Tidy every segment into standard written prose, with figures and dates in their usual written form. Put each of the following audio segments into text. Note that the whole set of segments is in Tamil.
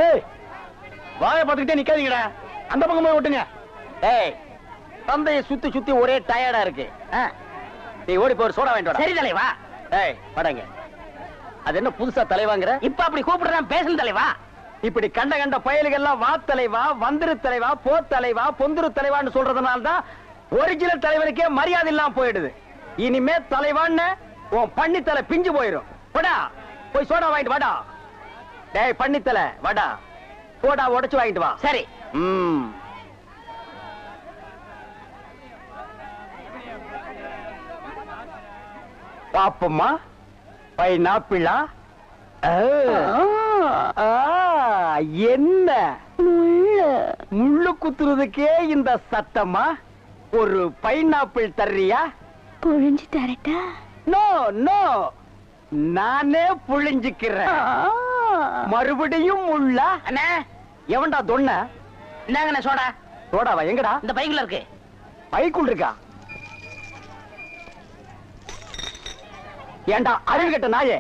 ஏய் வாயை பார்த்துக்கிட்டே நிக்காதீங்கடா, அந்த பக்கம் போய் விட்டுங்க. ஏய் தந்தையை சுத்தி சுத்தி ஒரே டயர்டா இருக்கு. நீ ஓடி போய் சோடா வாங்கிட்டு வா. சரி தலைவா. ஏய் படங்க. அது என்ன புதுசா தலைவாங்கற? இப்ப அப்படி கூப்பிடுறான் பேசணும் தலைவா. இப்படி கண்ட கண்ட பயலுகள் எல்லாம் வா தலைவா, வந்திரு தலைவா, போ தலைவா, பொந்துரு தலைவான்னு சொல்றதுனால தான் ஒரிஜினல் தலைவனுக்கே மரியாதை இல்லாம போயிடுது. இனிமே தலைவான்னு உன் பண்ணித்தலை பிஞ்சு போயிடும். போடா போய் சோடா வாங்கிட்டு வாடா. டேய் பண்ணித்தலை வாடா, சோடா உடைச்சு வாங்கிட்டு வா. சரி. பாப்பம்மா பைனாப்பிளா? என்ன முள்ளு குத்துறதுக்கே இந்த சத்தமா? ஒரு பைனாப்பிள் தர்றியா? புழிஞ்சு தரட்டா? நோ நோ, நானே புழிஞ்சுக்கிறேன். மறுபடியும் முள்ள? அண்ணே எவன்டா தொன்ன? இந்தாங்கண்ணே சோடா. சோடாவா? எங்கடா? இந்த பைக்குள்ள இருக்கு. பைக்குள் இருக்கா? ஏண்டா அறிவு கட்ட நாயே,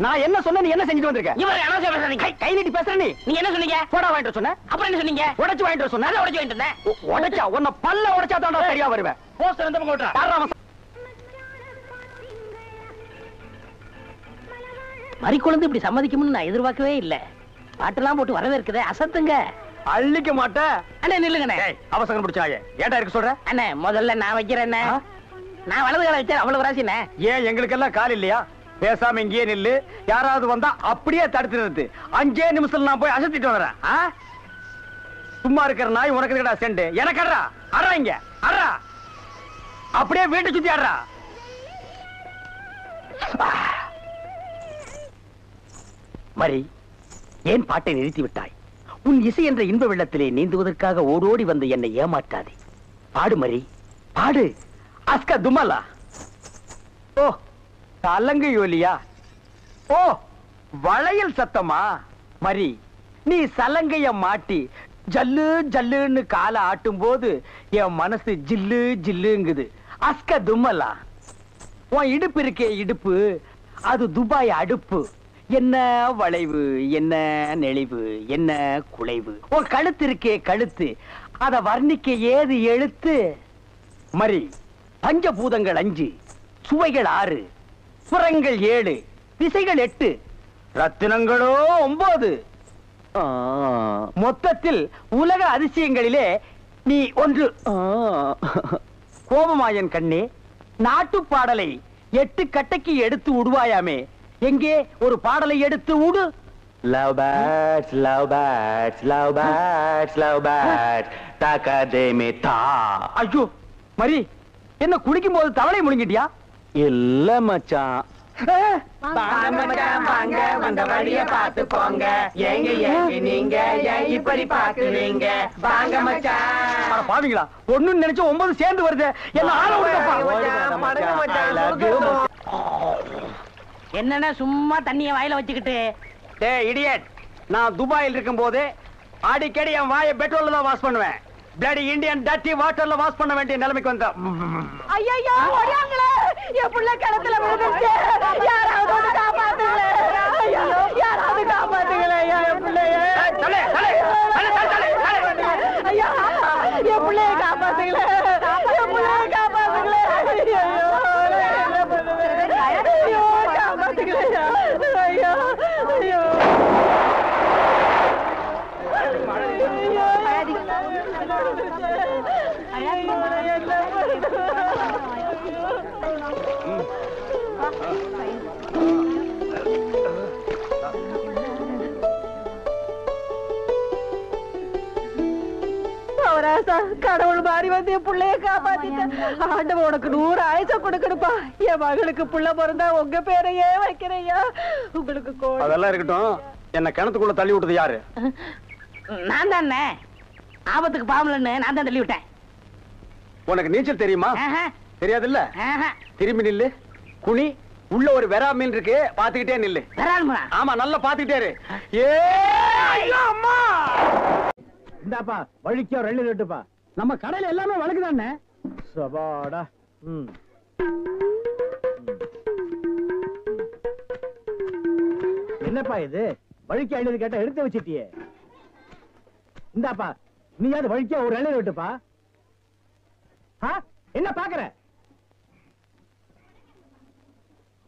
நான் என்ன சொன்ன நீ என்ன செஞ்சுட்டு வந்திருக்க? இவரை அனாவசியம் பேசுறீங்க. கை நீட்டி பேசுற நீ. நீங்க என்ன சொன்னீங்க? சோடா வாங்கிட்டு சொன்ன. அப்புறம் என்ன சொன்னீங்க? உடைச்சு வாங்கிட்டு சொன்ன. உடைச்சு வாங்கிட்டு இருந்தேன். உடைச்சா உன்னை பல்ல உடைச்சா தான் சரியா வருவேன். போஸ்டர் எந்த பக்கம் ஓட்டுறா? மறிக்குழந்து இப்படி சம்மதிக்கும்னு நான் எதிர்பார்க்கவே இல்ல. பாட்டெல்லாம் போட்டு வரவேற்குதே, அசத்துங்க. அள்ளிக்க மாட்டேன். அண்ணே நில்லுங்கண்ணே. அவசரம் பிடிச்சாயே ஏண்டா இருக்கு சொல்ற? அண்ணே முதல்ல நான் வைக்கிறேன். நான் வலது கால வச்சேன், அவ்வளவு ராசிண்ணே. ஏன் எங்களுக்கெல்லாம் கால் இல்லையா? பேசாம இங்கேயே நில்லு. யாராவது வந்தா அப்படியே தடுத்து நிறுத்து. 5 நிமிஷத்துல நான் போய் அசத்திட்டு வரேன். சும்மா இருக்கிற நாய் உனக்கு இருக்கடா செண்டு. எனக்கு அட்றா அட்றா, இங்க அட்றா. அப்படியே வீட்டை சுத்தி ஆடுறா. மரி, ஏன் பாட்டை நிறுத்தி விட்டாய்? உன் இசை என்ற இன்ப வெள்ளத்திலே நீந்துவதற்காக ஓடோடி வந்து என்னை ஏமாற்றாதே. பாடு மரி, பாடு. அஸ்கா துமலா. ஓ தலங்கு யோலியா? ஓ வளையல் சத்தமா? மரி, நீ சலங்கைய மாட்டி ஜல்லு ஜல்லுன்னு கால ஆட்டும் போது என் மனசு ஜில்லு ஜில்லுங்குது. அஸ்க துமலா. உன் இடுப்பு இருக்கே இடுப்பு, அது துபாய் அடுப்பு. என்ன வளைவு, என்ன நெளிவு, என்ன குலைவு. உன் கழுத்து இருக்கே கழுத்து, அத வர்ணிக்க ஏது எழுத்து? மரி, பஞ்சபூதங்கள் 5, சுவைகள் 6, புறங்கள் 7, திசைகள் 8, ரத்தினங்களோ 9. மொத்தத்தில் உலக அதிசயங்களிலே நீ ஒன்று. கோபமாயன் கண்ணே, நாட்டு பாடலை 8 கட்டைக்கு எடுத்து உடுவாயாமே, எங்கே ஒரு பாடலை எடுத்து உடு. Love birds, love birds, love birds, love birds, takademita. ஐயோ மரி, என்ன குளிக்கும் போது தவளை முழுங்கிட்டியா? இல்ல மச்சான். வாங்க வந்த வழிய பார்த்து போங்க. எங்க எங்க நீங்க ஏன் இப்படி பாக்குறீங்க? வாங்க மச்சான். பாவீங்களா, ஒண்ணுன்னு நினைச்சு 9 சேர்ந்து வருது. என்ன ஆள விடுங்கப்பா. என்னன்னா சும்மா தண்ணிய வாயில வச்சுக்கிட்டு? டேய் இடியட், நான் துபாயில் இருக்கும் போது அடிக்கடி என் வாயை பெட்ரோல்ல தான் வாஷ் பண்ணுவேன். பிளடி இந்தியன் டர்ட்டி வாட்டர்ல வாஷ் பண்ண வேண்டிய நிலைமைக்கு வந்தா. ஐயோ ஓடியாங்களே, என் புள்ள கிணத்துல விழுந்துச்சு. யாராவது வந்து காப்பாத்துங்களே. ஐயோ யாராவது காப்பாத்துங்களே. என் பிள்ளைய ஐயா, என் பிள்ளைய காப்பாத்துங்களே. என் பிள்ளைய காப்பாத்துங்களே. ஐயோ காப்பாத்துங்களே. ஐயோ ஐயோ கடவுள் மாறி வந்து என் பிள்ளைய காப்பாத்திட்டேன். ஆண்டவன் உனக்கு 100 ஆயுச கொடுக்கணுப்பா. என் மகளுக்கு புள்ள பிறந்தா உங்க பேரையே வைக்கிறையா. உங்களுக்கு அதெல்லாம் இருக்கட்டும். என்ன கிணத்துக்குள்ள தள்ளி விட்டது யாரு? நான் தானே. ஆபத்துக்கு பாவலன்னு நான் தான் தள்ளி விட்டேன். உனக்கு நீச்சல் தெரியுமா? தெரியாது இல்ல. திரும்பி நில்லு, குனி. உள்ள ஒரு வெரா மீன் இருக்கு, பாத்துக்கிட்டே நில்லு. ஆமா, நல்லா பாத்துக்கிட்டே இரு. இந்தாப்பா வழிக்கோ 2 லிட்டருப்பா. நம்ம கடையில எல்லாமே வழக்குதானே. சபாடா. என்னப்பா இது? வழிக்கு 50 கேட்டா எடுத்து வச்சிட்டியே. இந்தாப்பா நீயாவது வழிக்க ஒரு இலையில விட்டுப்பா. என்ன பாக்குற?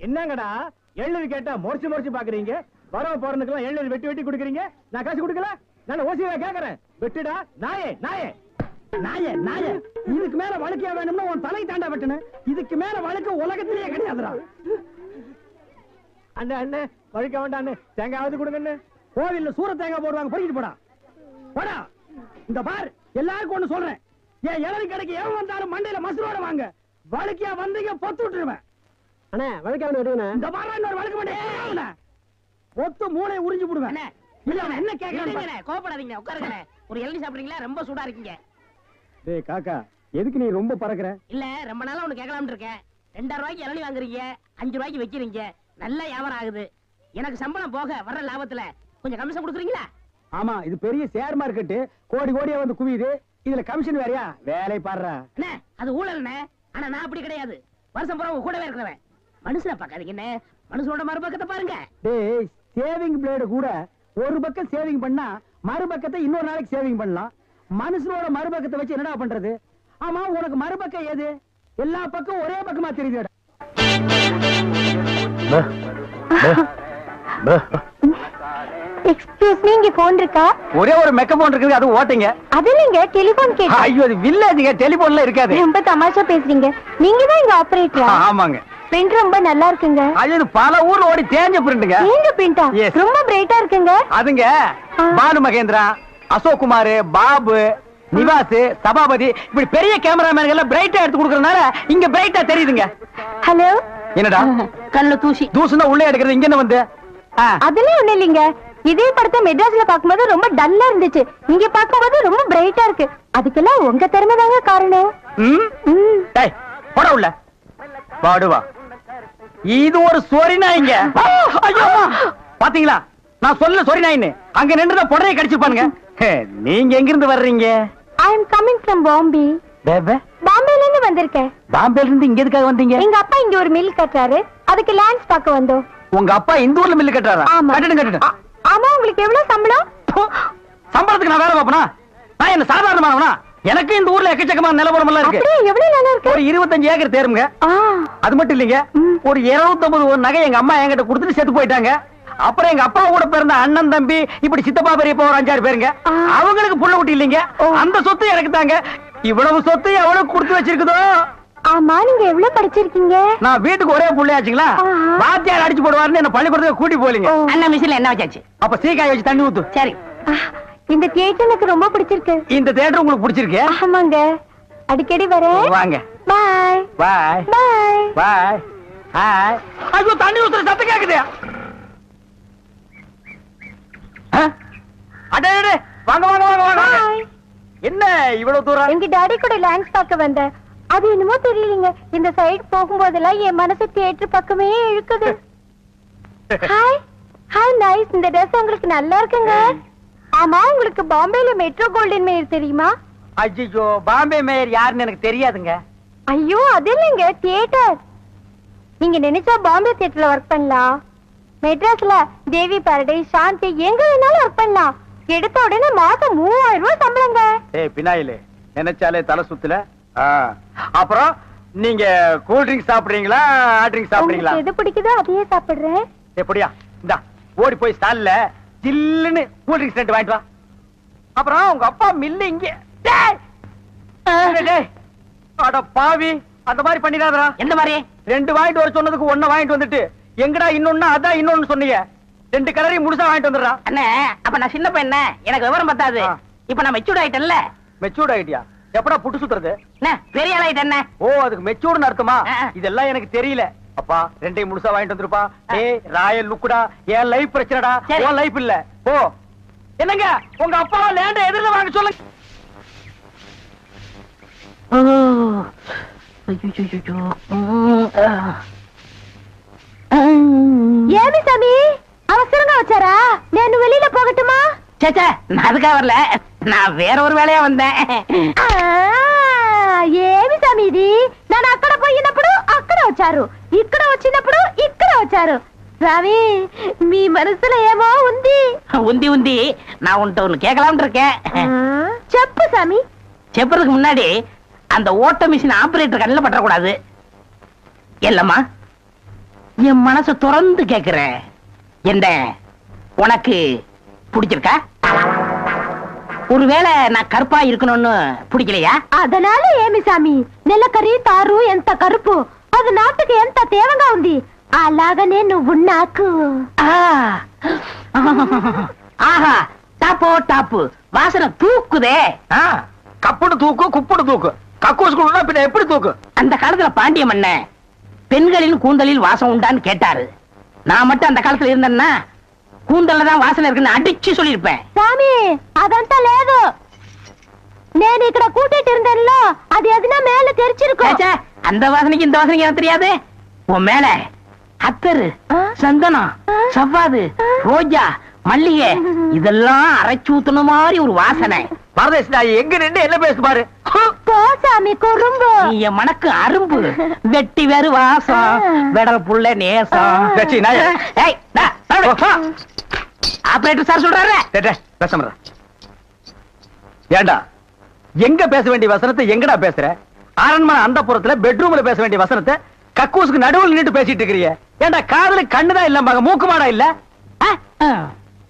என்னங்கடா எள்ளு கேட்டா முறைச்சு பாக்குறீங்க? வரவ போறதுக்கெல்லாம் எள்ளு வெட்டி குடுக்குறீங்க. நான் காசு கொடுக்கல. நான் ஓசியா கேக்குறேன். வெட்டுடா நாயே நாயே நாயே நாயே. இதுக்கு மேல வழுக்கையா வேணும்னா உன் தலை தாண்டா வெட்டணும். இதுக்கு மேல வழுக்க உலகத்திலேயே கிடையாதுடா. அண்ணே அண்ணே வழுக்க வேண்டாம். தேங்காவது கொடுங்கண்ணே. கோவில்ல சூர தேங்காய் போடுவாங்க. பொறுக்கிட்டு போடா போடா. இந்த பார் எல்லாருக்கும் ஒண்ணு சொல்றேன். ஏன் இளநீ கடைக்கு எவன் வந்தாலும் மண்டையில மசுரோட வாங்க. வழுக்கையா வந்தீங்க பொத்து விட்டுருவேன். அண்ணே வழுக்க வேணும். இந்த பாரு இன்னொரு வழுக்க மாட்டேன். பொத்து மூளை உறிஞ்சு போடுவேன். என்ன கேக்குறீங்க? கோபப்படாதீங்க, உட்காருங்க. ஒரு இளநீ சாப்பிடுறீங்களா? ரொம்ப சூடா இருக்கீங்க. டேய் காக்கா எதுக்கு நீ ரொம்ப பறக்குற? இல்ல ரொம்ப நாளா ஒண்ணு கேட்கலாம்னு இருக்கேன். 2000 ரூபாய்க்கு இளநீ வாங்குறீங்க, 5 ரூபாய்க்கு வைக்கிறீங்க. நல்ல வியாபாரம் ஆகுது. எனக்கு சம்பளம் போக வர்ற லாபத்துல கொஞ்சம் கமிஷன் கொடுக்குறீங்களா? ஆமா இது பெரிய ஷேர் மார்க்கெட். கோடியா வந்து குவியுது. இதுல கமிஷன் வேறயா? வேலை பாடுறா. என்ன அது ஊழல்னே. ஆனா நான் அப்படி கிடையாது. வருஷம் பூரா உங்க கூடவே இருக்கிறவன். மனுஷனை பார்க்காதீங்க என்ன, மனுஷனோட மறுபக்கத்தை பாருங்க. டேய் சேவிங் பிளேடு கூட ஒரு பக்கம் சேவிங் பண்ணா மறுபக்கத்தை இன்னொரு நாளைக்கு சேவிங் பண்ணலாம். மனுஷனோட மறுபக்கத்தை வச்சு என்னடா பண்றது? ஆமா உனக்கு மறுபக்கம் ஏது? எல்லா பக்கம் ஒரே பக்கமா தெரியுது. எக்ஸ்கியூஸ் மீ, இங்க போன் இருக்கா? ஒரே ஒரு மெக்க போன் இருக்குது, அது ஓட்டுங்க. அது இல்லைங்க, டெலிபோன் கேட்டேன். ஐயோ அது வில்லேஜ்ங்க, டெலிபோன்ல இருக்காது. ரொம்ப தமாஷா பேசுறீங்க. நீங்க தான் இங்க ஆபரேட்டரா? ஆமாங்க. பிரிண்ட் ரொம்ப நல்லா இருக்குங்க. அது பல ஊர்ல ஓடி தேஞ்ச பிரிண்ட்ங்க. நீங்க பிரிண்டா? ரொம்ப பிரைட்டா இருக்குங்க. அதுங்க பானு மகேந்திரா, அசோக் குமார், பாபு, நிவாஸ், சபாபதி இப்படி பெரிய கேமராமேன்கள் எல்லாம் பிரைட்டா எடுத்து கொடுக்கறதுனால இங்க பிரைட்டா தெரியுதுங்க. ஹலோ என்னடா கல்ல தூசி தூசுனா உள்ளே எடுக்கிறது, இங்க என்ன வந்து? அதெல்லாம் ஒண்ணு இல்லைங்க. இதே படத்தை மெட்ராஸ்ல பாக்கும்போது ரொம்ப டல்லா இருந்துச்சு. இங்க பாக்கும்போது ரொம்ப பிரைட்டா இருக்கு. அதுக்கெல்லாம் உங்க திறமை தாங்க காரணம். டேய் போட உள்ள பாடுவா. இது ஒரு சொரி நாய்ங்க. ஐயோ பாத்தீங்களா நான் சொல்ல சொரி நாயின்னு. அங்க நின்றுதான் புடரையை கடிச்சிருப்பானுங்க. நீங்க எங்க இருந்து வர்றீங்க? ஐ அம் கமிங் ஃப்ரம் பாம்பே. பாம்பேல இருந்து வந்திருக்கேன். பாம்பேல இருந்து இங்க எதுக்காக வந்தீங்க? எங்க அப்பா இங்க ஒரு மில் கட்டுறாரு, அதுக்கு லேண்ட்ஸ் பார்க்க வந்தோம். உங்க அப்பா இந்த ஊர்ல மில்லு கட்டுறாரா? கட்டணும். ஆமா, உங்களுக்கு எவ்வளவு சம்பளம்? சம்பளத்துக்கு நான் வேலை பார்ப்பனா? நான் என்ன சாதாரணமானவனா? எனக்கு இந்த ஊர்ல எக்கச்சக்கமான நிலவரம் எல்லாம் இருக்கு. எவ்வளவு நிலம் இருக்கு? ஒரு 25 ஏக்கர் தேருங்க. அது மட்டும் இல்லைங்க, ஒரு 250 நகை எங்க அம்மா என்கிட்ட கொடுத்துட்டு செத்து போயிட்டாங்க. அப்புறம் எங்க அப்பா கூட பிறந்த அண்ணன் தம்பி இப்படி சித்தப்பா பெரியப்பா ஒரு 5-6 பேருங்க. அவங்களுக்கு புள்ள குட்டி இல்லைங்க. அந்த சொத்து எனக்கு தாங்க. இவ்வளவு சொத்து எவ்வளவு கொடுத்து வச்சிருக்குதோ. ஆமா, நீங்க எவ்வளவு படிச்சிருக்கீங்க? நான் வீட்டுக்கு ஒரே புள்ளையாச்சுங்களா, வாத்தியார் அடிச்சு போடுவாருன்னு என்ன பள்ளிக்கூடத்துக்கு கூட்டி போலீங்க. அண்ணா மிஷின்ல என்ன வச்சாச்சு? அப்ப சீக்காய் வச்சு தண்ணி ஊத்து. சரி. இந்த தியேட்டர் எனக்கு ரொம்ப பிடிச்சிருக்கு. இந்த தியேட்டர் உங்களுக்கு பிடிச்சிருக்கு? ஆமாங்க, அடிக்கடி வரேன். வாங்க. பாய் பாய் பாய் பாய். ஹாய். ஐயோ தண்ணி ஊத்துற சத்தம் கேக்குது. அடே வாங்க வாங்க வாங்க வாங்க. என்ன இவ்வளவு தூரம்? எங்க டாடி கூட லேண்ட்ஸ் பார்க்க வந்தேன். அது என்னமோ தெரியலங்க, இந்த சைடு போகும்போதெல்லாம் என் மனசு தியேட்டர் பக்கமே இழுக்குது. Hi hi nice. இந்த ட்ரெஸ் உங்களுக்கு நல்லா இருக்குங்க. ஆமா, உங்களுக்கு பாம்பேல மெட்ரோ கோல்டன் மேயர் தெரியுமா? ஐயோ பாம்பே மேயர் யாருன்னு எனக்கு தெரியாதுங்க. ஐயோ அது இல்லைங்க, தியேட்டர். நீங்க நினைச்சா பாம்பே தியேட்டர்ல ஒர்க் பண்ணலாம். மெட்ராஸ்ல தேவி பாரடைஸ், சாந்தி எங்க வேணாலும் ஒர்க் பண்ணலாம். எடுத்த உடனே மாசம் 3000 ரூபாய் சம்பளங்க. ஏய் பினாயிலே, நினைச்சாலே தலை சுத்துல. அப்புறம் நீங்க கூல் ட்ரிங்க்ஸ் சாப்பிடுறீங்களா, ஹாட் ட்ரிங்க்ஸ் சாப்பிடுறீங்களா? உங்களுக்கு எது பிடிக்குதோ அதையே சாப்பிடுறேன். எப்படியா இந்தா ஓடி போய் ஸ்டால்ல ஜில்லுன்னு கூல் ட்ரிங்க்ஸ் ரெண்டு வாங்கிட்டு வா. அப்புறம் உங்க அப்பா மில்லு இங்க. அட பாவி, அந்த மாதிரி பண்ணிடாதடா. எந்த மாதிரி? 2 வாங்கிட்டு வர சொன்னதுக்கு 1 வாங்கிட்டு வந்துட்டு எங்கடா இன்னொன்னு அதான் இன்னொன்னு சொன்னீங்க. 2 கலரையும் முழுசா வாங்கிட்டு வந்துடுறா. அண்ணே அப்ப நான் சின்ன பையன், எனக்கு விவரம் பத்தாது. இப்ப நான் மெச்சூர்ட் ஆயிட்டேன்ல. மெச்சூர்ட் ஆயிட்டியா? எப்படா புட்டு சுத்துறது? பெரிய ஆள் ஆயிட்டேன். ஓ அதுக்கு மெச்சூர்னு அர்த்தமா? இதெல்லாம் எனக்கு தெரியல. அப்பா 2 முழுசா வாங்கிட்டு வந்துருப்பா. ஏய் ராயல் லுக்குடா, என் லைஃப் பிரச்சனைடா, உன் லைஃப் இல்ல. போ. என்னங்க உங்க அப்பா லேண்ட எதிரில வாங்க சொல்லுங்க. ஏமி சாமி அவசரங்க வச்சாரா? நான் வெளியில போகட்டுமா? சேச்சே நான் அதுக்காக வரல, நான் வேற ஒரு வேலையா வந்தேன். ఏమి సమీది నన్ను అక్కడ పోయినప్పుడు అక్కడ వచ్చారు, ఇక్కడ వచ్చినప్పుడు ఇక్కడ వచ్చారు. స్వామి మీ మనసులో ఏమో ఉంది. உந்தி உந்தி நான் உன்கிட்ட ஒண்ணு கேட்கலாம்னு இருக்கேன். செப்பு சாமி. செப்பறதுக்கு முன்னாடி அந்த ஓட்ட மிஷின் ஆபரேட்டர் கண்ணில் பற்றக்கூடாது. இல்லம்மா, என் மனசை திறந்து கேட்கிறேன். என்ன உனக்கு பிடிச்சிருக்கா? ஒருவேளை நான் கருப்பா இருக்கணும்னு பிடிக்கலையா? அதனால ఏమి సామి నెలకరి తారు ఎంత కరుపు అది నాటుకు ఎంత తేవంగా ఉంది అలాగనే నువ్వు నాకు. ஆஹா, டாப்போ டாப்பு வாசனை தூக்குதே. கப்புடு தூக்கு குப்புடு தூக்கு கக்கூசுக்குள்ள பின்ன எப்படி தூக்கு? அந்த காலத்துல பாண்டிய மன்ன பெண்களின் கூந்தலில் வாசம் உண்டான்னு கேட்டாரு. நான் மட்டும் அந்த காலத்துல இருந்தேன்னா கூந்தல்ல தான் வாசனை இருக்குன்னு அடிச்சு சொல்லிருப்பேன். సామి అదంతా లేదు నేను ఇక్కడ కూటిட்டு இருந்தேன்ல அது எதுனா மேல தெரிச்சிருக்கும். அந்த வாசனைக்கு இந்த வாசனைக்கு எனக்கு தெரியாது. உன் மேல அத்தரு, சந்தனம், சவ்வாது, ரோஜா, மல்லிகை இதெல்லாம் அரைச்சு ஊத்துன மாதிரி ஒரு வாசனை. பரதேசி நாய் எங்க நின்று என்ன பேசு பாரு. போ சாமி குறும்பு. நீ என் மனக்கு அரும்பு வெட்டி வேறு வாசம் வெடல் புள்ள நேசம். ஆபரேட்டர் சார் சொல்றாரு. பேச ஏண்டா எங்க பேச வேண்டிய வசனத்தை எங்கடா பேசுற? அரண்மனை அந்த புறத்துல பெட்ரூம்ல பேச வேண்டிய வசனத்தை கக்கூசுக்கு நடுவில் நின்று பேசிட்டு இருக்கிறீங்க. ஏண்டா காதுல கண்ணுதான் இல்ல மூக்கு மாடா இல்ல?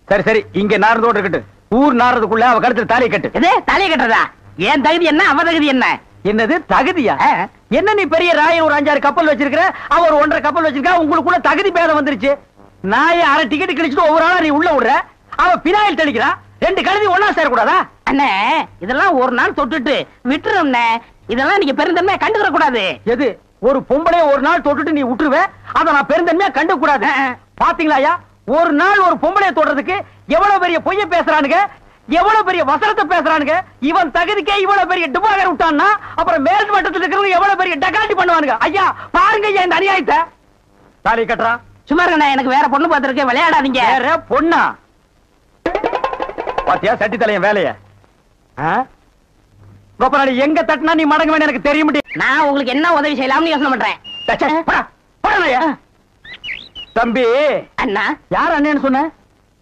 சரி சரி, இங்க நாரதோடு இருக்கட்டும். ஊர் நாரதுக்குள்ள அவ கழுத்துல தாலி கட்டு. தலையை கட்டுறதா? ஏன் தகுதி என்ன, அவ தகுதி என்ன? என்னது தகுதியா? என்ன நீ பெரிய ராயன் ஒரு 5-6 கப்பல் வச்சிருக்கிற, அவ ஒரு 1.5 கப்பல் வச்சிருக்கா. உங்களுக்குள்ள தகுதி பேதம் வந்துருச்சு. நாயை அரை டிக்கெட் கிழிச்சிட்டு ஒவ்வொரு ஆளா நீ உள்ள விடுற. அவ பினாயில் தெளிக்கிறா. 2 கழுதி ஒன்னா சேரக்கூடாதா? அண்ணே, இதெல்லாம் ஒரு நாள் தொட்டுட்டு விட்டுரும். இதெல்லாம் நீங்க பெருந்தன்மையா கண்டுக்கிற கூடாது. எது ஒரு பொம்பளைய ஒரு நாள் தொட்டுட்டு நீ விட்டுருவ, அத நான் பெருந்தன்மையா கண்டு கூடாது. பாத்தீங்களா, ஒரு நாள் ஒரு பொம்பளைய தொடுறதுக்கு எவ்வளவு பெரிய பொய்ய பேசுறானுங்க, எவ்வளவு பெரிய வசனத்தை பேசுறானுங்க. இவன் தகுதிக்கே இவ்வளவு பெரிய டுபாகர் விட்டான்னா அப்புறம் மேல் மட்டத்தில் இருக்கிறவங்க எவ்வளவு பெரிய டகாட்டி பண்ணுவானுங்க. ஐயா பாருங்க ஐயா இந்த அநியாயத்தை. தாலி கட்டுறா. சும்மா இருக்கண்ணே, எனக்கு வேற பொண்ணு பார்த்திருக்கேன், விளையாடாதீங்க. வேற பொண்ணா? பாத்தியா சட்டி தலையன் வேலைய? கோபநாடி எங்க தட்டினா நீ மடங்க வேணும் எனக்கு தெரிய முடியும். நான் உங்களுக்கு என்ன உதவி செய்யலாம்னு யோசனை பண்றேன். தம்பி. அண்ணா. யார் அண்ணன்னு சொன்ன?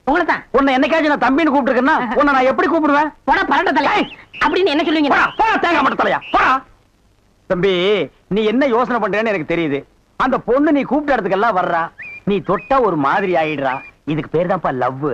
உங்களை தான். உன்னை என்னைக்காச்சும் நான் தம்பின்னு கூப்பிட்டுருக்கேன்னா உன்னை நான் எப்படி கூப்பிடுவேன்? போடா பரட்ட தலை அப்படின்னு என்ன சொல்லுவீங்க? போடா தேங்காய் மட்டும் தலையா போடா. தம்பி, நீ என்ன யோசனை பண்றேன்னு எனக்கு தெரியுது. அந்த பொண்ணு நீ கூப்பிட்ட இடத்துக்கெல்லாம் வர்றா, நீ தொட்டா ஒரு மாதிரி ஆயிடுறா. இதுக்கு பேர் தான்ப்பா லவ்.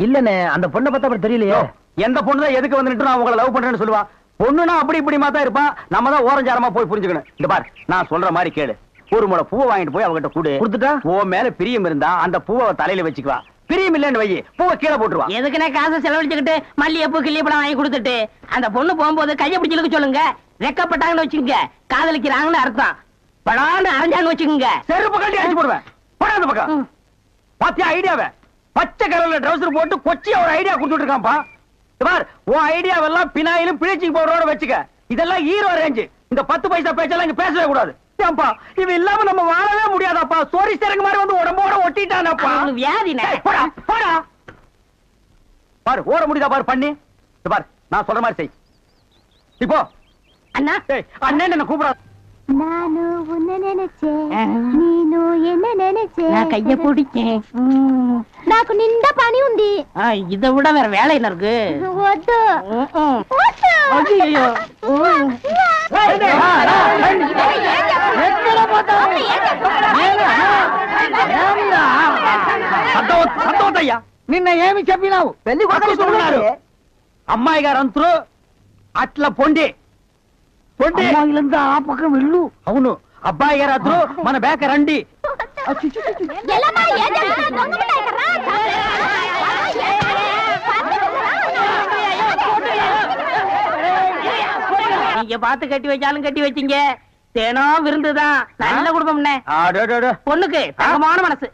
இல்லனே, அந்த பொண்ணை பார்த்தா அப்புறம் தெரியலையே. எந்த பொண்ணு தான் எதுக்கு வந்துட்டு நான் உங்களை லவ் பண்றேன்னு சொல்லுவா? பொண்ணுனா அப்படி இப்படி மாத்தா இருப்பான். நம்ம தான் ஓரஞ்சாரமா போய் புரிஞ்சுக்கணும். இந்த பார், நான் சொல்ற மாதிரி கேளு. ஒரு முளை பூவை வாங்கிட்டு போய் அவகிட்ட கொடுத்துட்டா உன் மேல பிரியம் இருந்தா அந்த பூவை தலையில வச்சுக்குவா. பிரியம் இல்லன்னு வை, பூவை கீழே போட்டுருவா. எதுக்குன்னா காசை செலவழிச்சுக்கிட்டு மல்லிகைப்பூ கிள்ளிப்பழம் வாங்கி கொடுத்துட்டு அந்த பொண்ணு போகும்போது கையை பிடிச்சிருக்க சொல்லுங்க. ரெக்கப்பட்டாங்கன்னு வச்சுக்கோங்க, காதலிக்கிறாங்கன்னு அர்த்தம். படான்னு அரைஞ்சான்னு வச்சுக்கோங்க, செருப்பு கட்டி அடிச்சு போடுவேன். போடாத பக்கம். பாத்தியா ஐடியாவை? பச்சை கலர்ல ட்ரவுசர் போட்டு கொச்சியா ஒரு ஐடியா கொடுத்துட்டு இருக்கான்ப்பா. பார், உன் ஐடியாவெல்லாம் பினாயிலும் பிளீச்சிங் பவுடரோட வச்சுக்க. இதெல்லாம் ஹீரோ ரேஞ்சு. இந்த 10 பைசா பேச்செல்லாம் இங்க பேசவே கூடாது. ஏன்பா இது இல்லாம நம்ம வாழவே முடியாதாப்பா? சோரி சரக்கு மாதிரி வந்து உடம்போட ஒட்டிட்டானப்பா. வியாதி. போடா போடா. பாரு ஓட முடியுதா பாரு பண்ணி. பாரு, நான் சொல்ற மாதிரி செய். இப்போ அண்ணா அண்ணன் என்ன கூப்பிடாது. நானு உன்னை நினைச்சேன், நீனு என்ன நினைச்சேன். நான் கைய பிடிச்சேன். నాకు నిండా పని ఉంది. இதை விட வேற வேலை என்ன இருக்கு? వద్దు. ஐயோ, సంతోషయ్యా నిన్న ఏమి చెప్పినావు? పెళ్లి కొడుకున్నారు అమ్మాయి గారు అంతరు అట్లా పొండి పొండి ఆ పక్కన వెళ్ళు. అవును, అబ్బాయి గారు అద్దరు మన బేక రండి. நீங்க பார்த்து கட்டி வச்சாலும் கட்டி வச்சீங்க, தேனோ விருந்துதான். நல்ல குடும்பம்னே. பொண்ணுக்கு தங்கமான மனசு.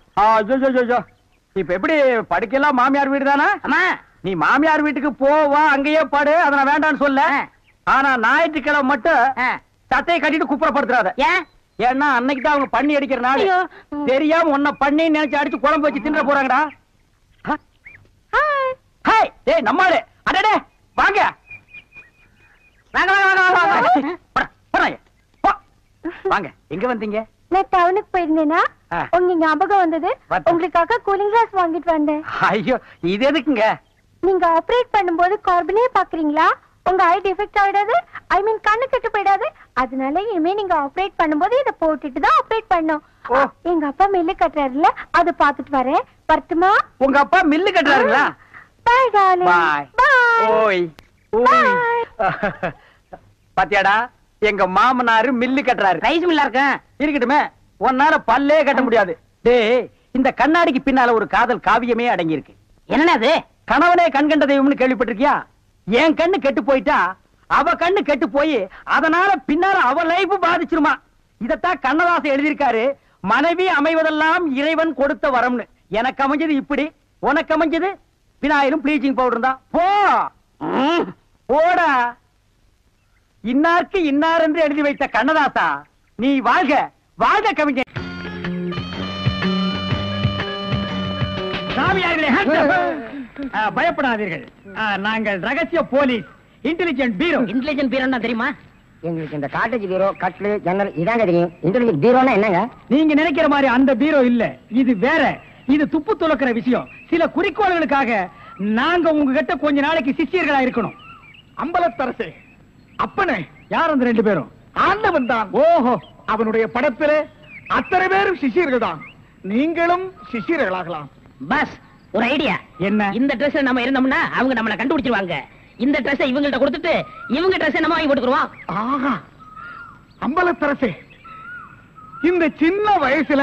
இப்ப எப்படி படுக்கலாம்? மாமியார் வீடு தானா? ஆமா. நீ மாமியார் வீட்டுக்கு போவா, அங்கேயே படு, அதை நான் வேண்டான்னு சொல்ல. ஆனா ஞாயிற்றுக்கிழமை மட்டும் சட்டையை கட்டிட்டு குப்புறப்படுத்துறாத. ஏன்? ஏன்னா அன்னைக்கு தான் அவங்க பண்ணி அடிக்கிற நாள். தெரியாம உன்னை பண்ணி நினைச்சு அடிச்சு குழம்பு வச்சு தின்ற போறாங்கடா. ஏய் நம்மாளு, அடடே வாங்க வாங்க வாங்க வாங்க வாங்க. எங்க வந்தீங்க? நான் டவுனுக்கு போயிருந்தேனா உங்க ஞாபகம் வந்தது. உங்களுக்காக கூலிங் கிளாஸ் வாங்கிட்டு வந்தேன். ஐயோ இது எதுக்குங்க? நீங்க ஆபரேட் பண்ணும்போது கார்பனே பாக்குறீங்களா? உங்க ஐ டிஃபெக்ட் ஆயிடாது, ஐ மீன் கண்ணு கெட்டு போயிடாது. அதனால இனிமே நீங்க ஆபரேட் பண்ணும்போது இத போட்டுட்டு தான் ஆபரேட் பண்ணும். எங்க அப்பா மில்லு கட்டுறாருல, அது பாத்துட்டு வரேன். வரட்டுமா? உங்க அப்பா மில்லு கட்டுறாருங்களா? Bye darling. பை. ஓய் ஓய். பாத்தியாடா, எங்க மாமனாரு மில்லு கட்டுறாரு. ரைஸ் மில்லா இருக்கட்டுமே, உன்னால பல்லே கட்ட முடியாது. டேய், இந்த கண்ணாடிக்கு பின்னால ஒரு காதல் காவியமே அடங்கி இருக்கு. என்னன்னா அது? கணவனே கண் கண்ட தெய்வம்னு கேள்விப்பட்டிருக்கியா? என் கண்ணு கெட்டு போயிட்டா அவ கண்ணு கெட்டு போய் அதனால பின்னால அவ லைஃப் பாதிச்சிருமா. இதத்தான் கண்ணதாசன் எழுதியிருக்காரு. மனைவி அமைவதெல்லாம் இறைவன் கொடுத்த வரம்னு. எனக்கு அமைஞ்சது இப்படி, உனக்கு அமைஞ்சது பினாயிலும் ப்ளீச்சிங் பவுடர் தான். போ போடா. இன்னாருக்கு இன்னார் என்று எழுதி வைத்த கண்ணதாசா, நீ வாழ்க வாழ்க கவிஞர். சாமியார்களே, பயப்படாதீர்கள். நாங்கள் ரகசிய போலீஸ், இன்டெலிஜென்ட் பீரோ. இன்டெலிஜென்ட் பீரோன்னா தெரியுமா? எங்களுக்கு இந்த காட்டேஜ் பீரோ, கட்லு, ஜன்னல் இதாங்க தெரியும். இன்டெலிஜென்ட் பீரோனா என்னங்க? நீங்க நினைக்கிற மாதிரி அந்த பீரோ இல்ல, இது வேற. இது துப்பு துளக்கிற விஷயம். சில குறிக்கோள்களுக்காக நாங்க உங்ககிட்ட கொஞ்ச நாளைக்கு சிஷ்யர்களா இருக்கணும். அம்பலத்தரசே, அப்பனே, யார் அந்த 2 பேரும்? ஆண்டவன் தான். ஓஹோ, அவனுடைய படத்திலே அத்தனை பேரும் சிஷியர்கள் தான். நீங்களும் சிஷியர்களாகலாம். பஸ் ஒரு ஐடியா. என்ன? இந்த ட்ரெஸ் நம்ம இருந்தோம்னா அவங்க நம்மள கண்டுபிடிச்சிருவாங்க. இந்த ட்ரெஸ் இவங்கள்ட்ட கொடுத்துட்டு இவங்க ட்ரெஸ் நம்ம வாங்கி போட்டுக்குறோம். ஆஹா, அம்பலத்தரசே, இந்த சின்ன வயசுல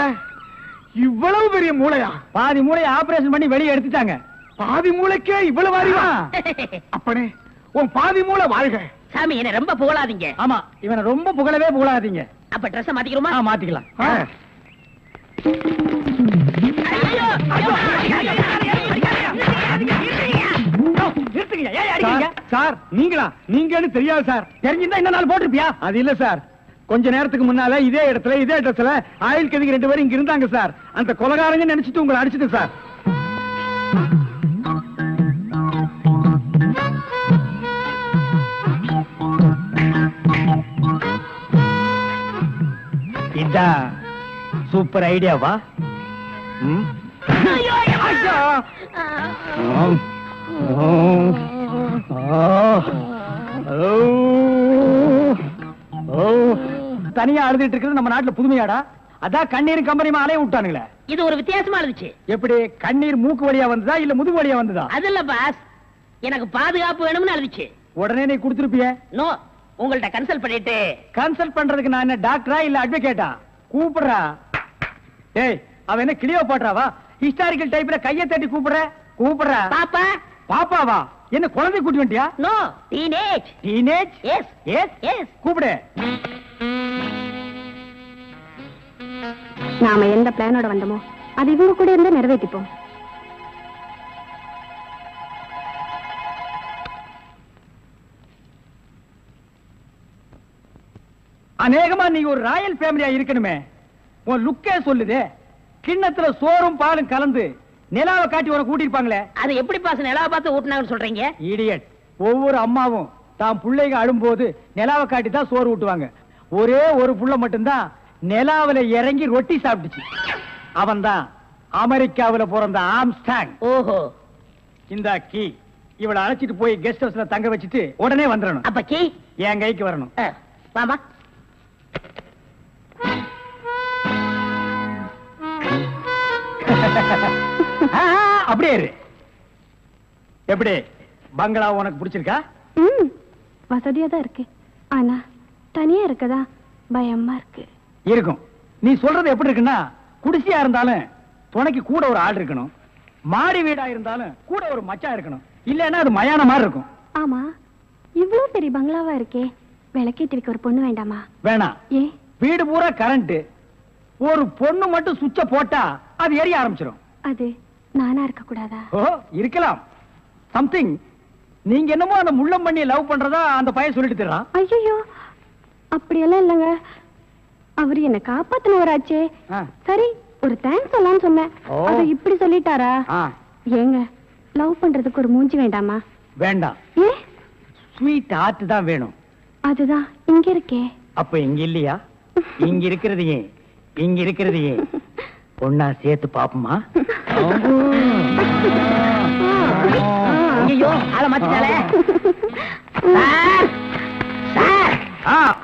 இவ்வளவு பெரிய மூளையா? பாதி மூளையை ஆபரேஷன் பண்ணி வெளியே எடுத்துட்டாங்க. பாதி மூளைக்கே இவ்வளவு அறிவா? அப்பனே, உன் பாதி மூளை வாழ்க. சாமி, என்ன ரொம்ப புகழாதீங்க. ஆமா, இவனை ரொம்ப புகழவே புகழாதீங்க. அப்ப ட்ரெஸ் மாத்திக்கிறோமா? மாத்திக்கலாம். சார், நீங்களா? நீங்கன்னு தெரியாது சார். தெரிஞ்சிருந்தா இந்த நாள் போட்டிருப்பியா? அது இல்ல சார், கொஞ்ச நேரத்துக்கு முன்னால இதே இடத்துல இதே ட்ரெஸ்ல ஆயில் கதிக்கு 2 பேரும் இங்க இருந்தாங்க சார். அந்த கொலகாரங்க நினைச்சிட்டு உங்களை அடிச்சிட்டு சார். இதான் சூப்பர் ஐடியாவா? தனியா அழுதுட்டு இருக்கிறது நம்ம நாட்டுல புதுமையாடா? அதான் கண்ணீர் கம்பெனி அலைய விட்டானுங்களே. இது ஒரு வித்தியாசமா இருந்துச்சு. எப்படி? கண்ணீர் மூக்கு வழியா வந்ததா இல்ல முதுகு வழியா வந்ததா? அது இல்ல பாஸ், எனக்கு பாதுகாப்பு வேணும்னு அழுதுச்சு. உடனே நீ கொடுத்துருப்பிய? நோ, உங்கள்ட்ட கன்சல்ட் பண்ணிட்டு. கன்சல்ட் பண்றதுக்கு நான் என்ன டாக்டரா இல்ல அட்வொகேட்டா? கூப்பிடுறா. ஏய், அவன் என்ன கிளியோபாட்ராவா? ஹிஸ்டாரிக்கல் டைப்ல கையை தட்டி கூப்பிடுறா. பாப்பா. பாப்பாவா? என்ன குழந்தை கூட்டி வந்துட்டியா? No, teenage. Teenage? Yes yes yes. கூப்பிடு. நாம எந்த பிளானோட வந்தோமோ அது இவங்க கூட இருந்து நிறைவேற்றிப்போம். அநேகமா நீ ஒரு ராயல் ஃபேமிலியா இருக்கணுமே. உன் லுக்கே சொல்லுதே. கிண்ணத்துல சோறும் பாலும் கலந்து நிலாவை காட்டி உன கூட்டிருப்பாங்களே. அது எப்படி பாஸ் நிலாவை பார்த்து ஊட்டினாங்கன்னு சொல்றீங்க? இடியட். ஒவ்வொரு அம்மாவும் தாம் பிள்ளைங்க அழும்போது நிலாவை காட்டி தான் சோறு ஊட்டுவாங்க. ஒரே ஒரு புள்ள மட்டும்தான் நிலாவில இறங்கி ரொட்டி சாப்பிட்டுச்சு. அவன் தான் அமெரிக்காவில பிறந்த ஆம்ஸ்டாங். ஓஹோ. இந்த கீ இவளை அழைச்சிட்டு போய் கெஸ்ட் ஹவுஸ்ல தங்க வச்சுட்டு உடனே வந்துடணும். அப்ப கீ என் கைக்கு வரணும். வாமா. அப்படியே இரு. எப்படி பங்களா உனக்கு பிடிச்சிருக்கா? வசதியா தான் இருக்கு, ஆனா தனியா இருக்கதா பயமா இருக்கு. இருக்கும். நீ சொல்றது எப்படி இருக்குன்னா, குடிசையா இருந்தாலும் துணைக்கு கூட ஒரு ஆள் இருக்கணும், மாடி வீடா இருந்தாலும் கூட ஒரு மச்சான் இருக்கணும். இல்லன்னா அது மயான மாதிரி இருக்கும். ஆமா, இவ்வளவு பெரிய பங்களாவா இருக்கே, விளக்கேத்தி வைக்க ஒரு பொண்ணு வேண்டாமா? வேணாம். ஏ? வீடு பூரா கரண்ட், ஒரு பொண்ணு மட்டும் சுவிட்ச போட்டா அது எரிய ஆரம்பிச்சிடும். அது நானா இருக்க கூடாதா? ஓ, இருக்கலாம். சம்திங். நீங்க என்னமோ அந்த முள்ளம் பண்ணி லவ் பண்றதா அந்த பையன் சொல்லிட்டு தர்றான். ஐயோ, அப்படியெல்லாம் இல்லங்க. அவர் என்ன காப்பாத்தினவராச்சே. சரி, ஒரு தேங்க்ஸ் சொல்லலாம்னு சொன்னேன். அதை இப்படி சொல்லிட்டாரா? ஏங்க, லவ் பண்றதுக்கு ஒரு மூஞ்சி வேண்டாமா? வேண்டாம். ஏ? ஸ்வீட் ஹார்ட் தான் வேணும். அதுதான் இங்க இருக்கே. அப்ப இங்க இல்லையா? இங்க இருக்கிறது ஏன் இங்க இருக்கிறதையே ஒன்னா சேர்த்து பாப்போமா? ஐயோ ஆள மாத்திட்டாலே.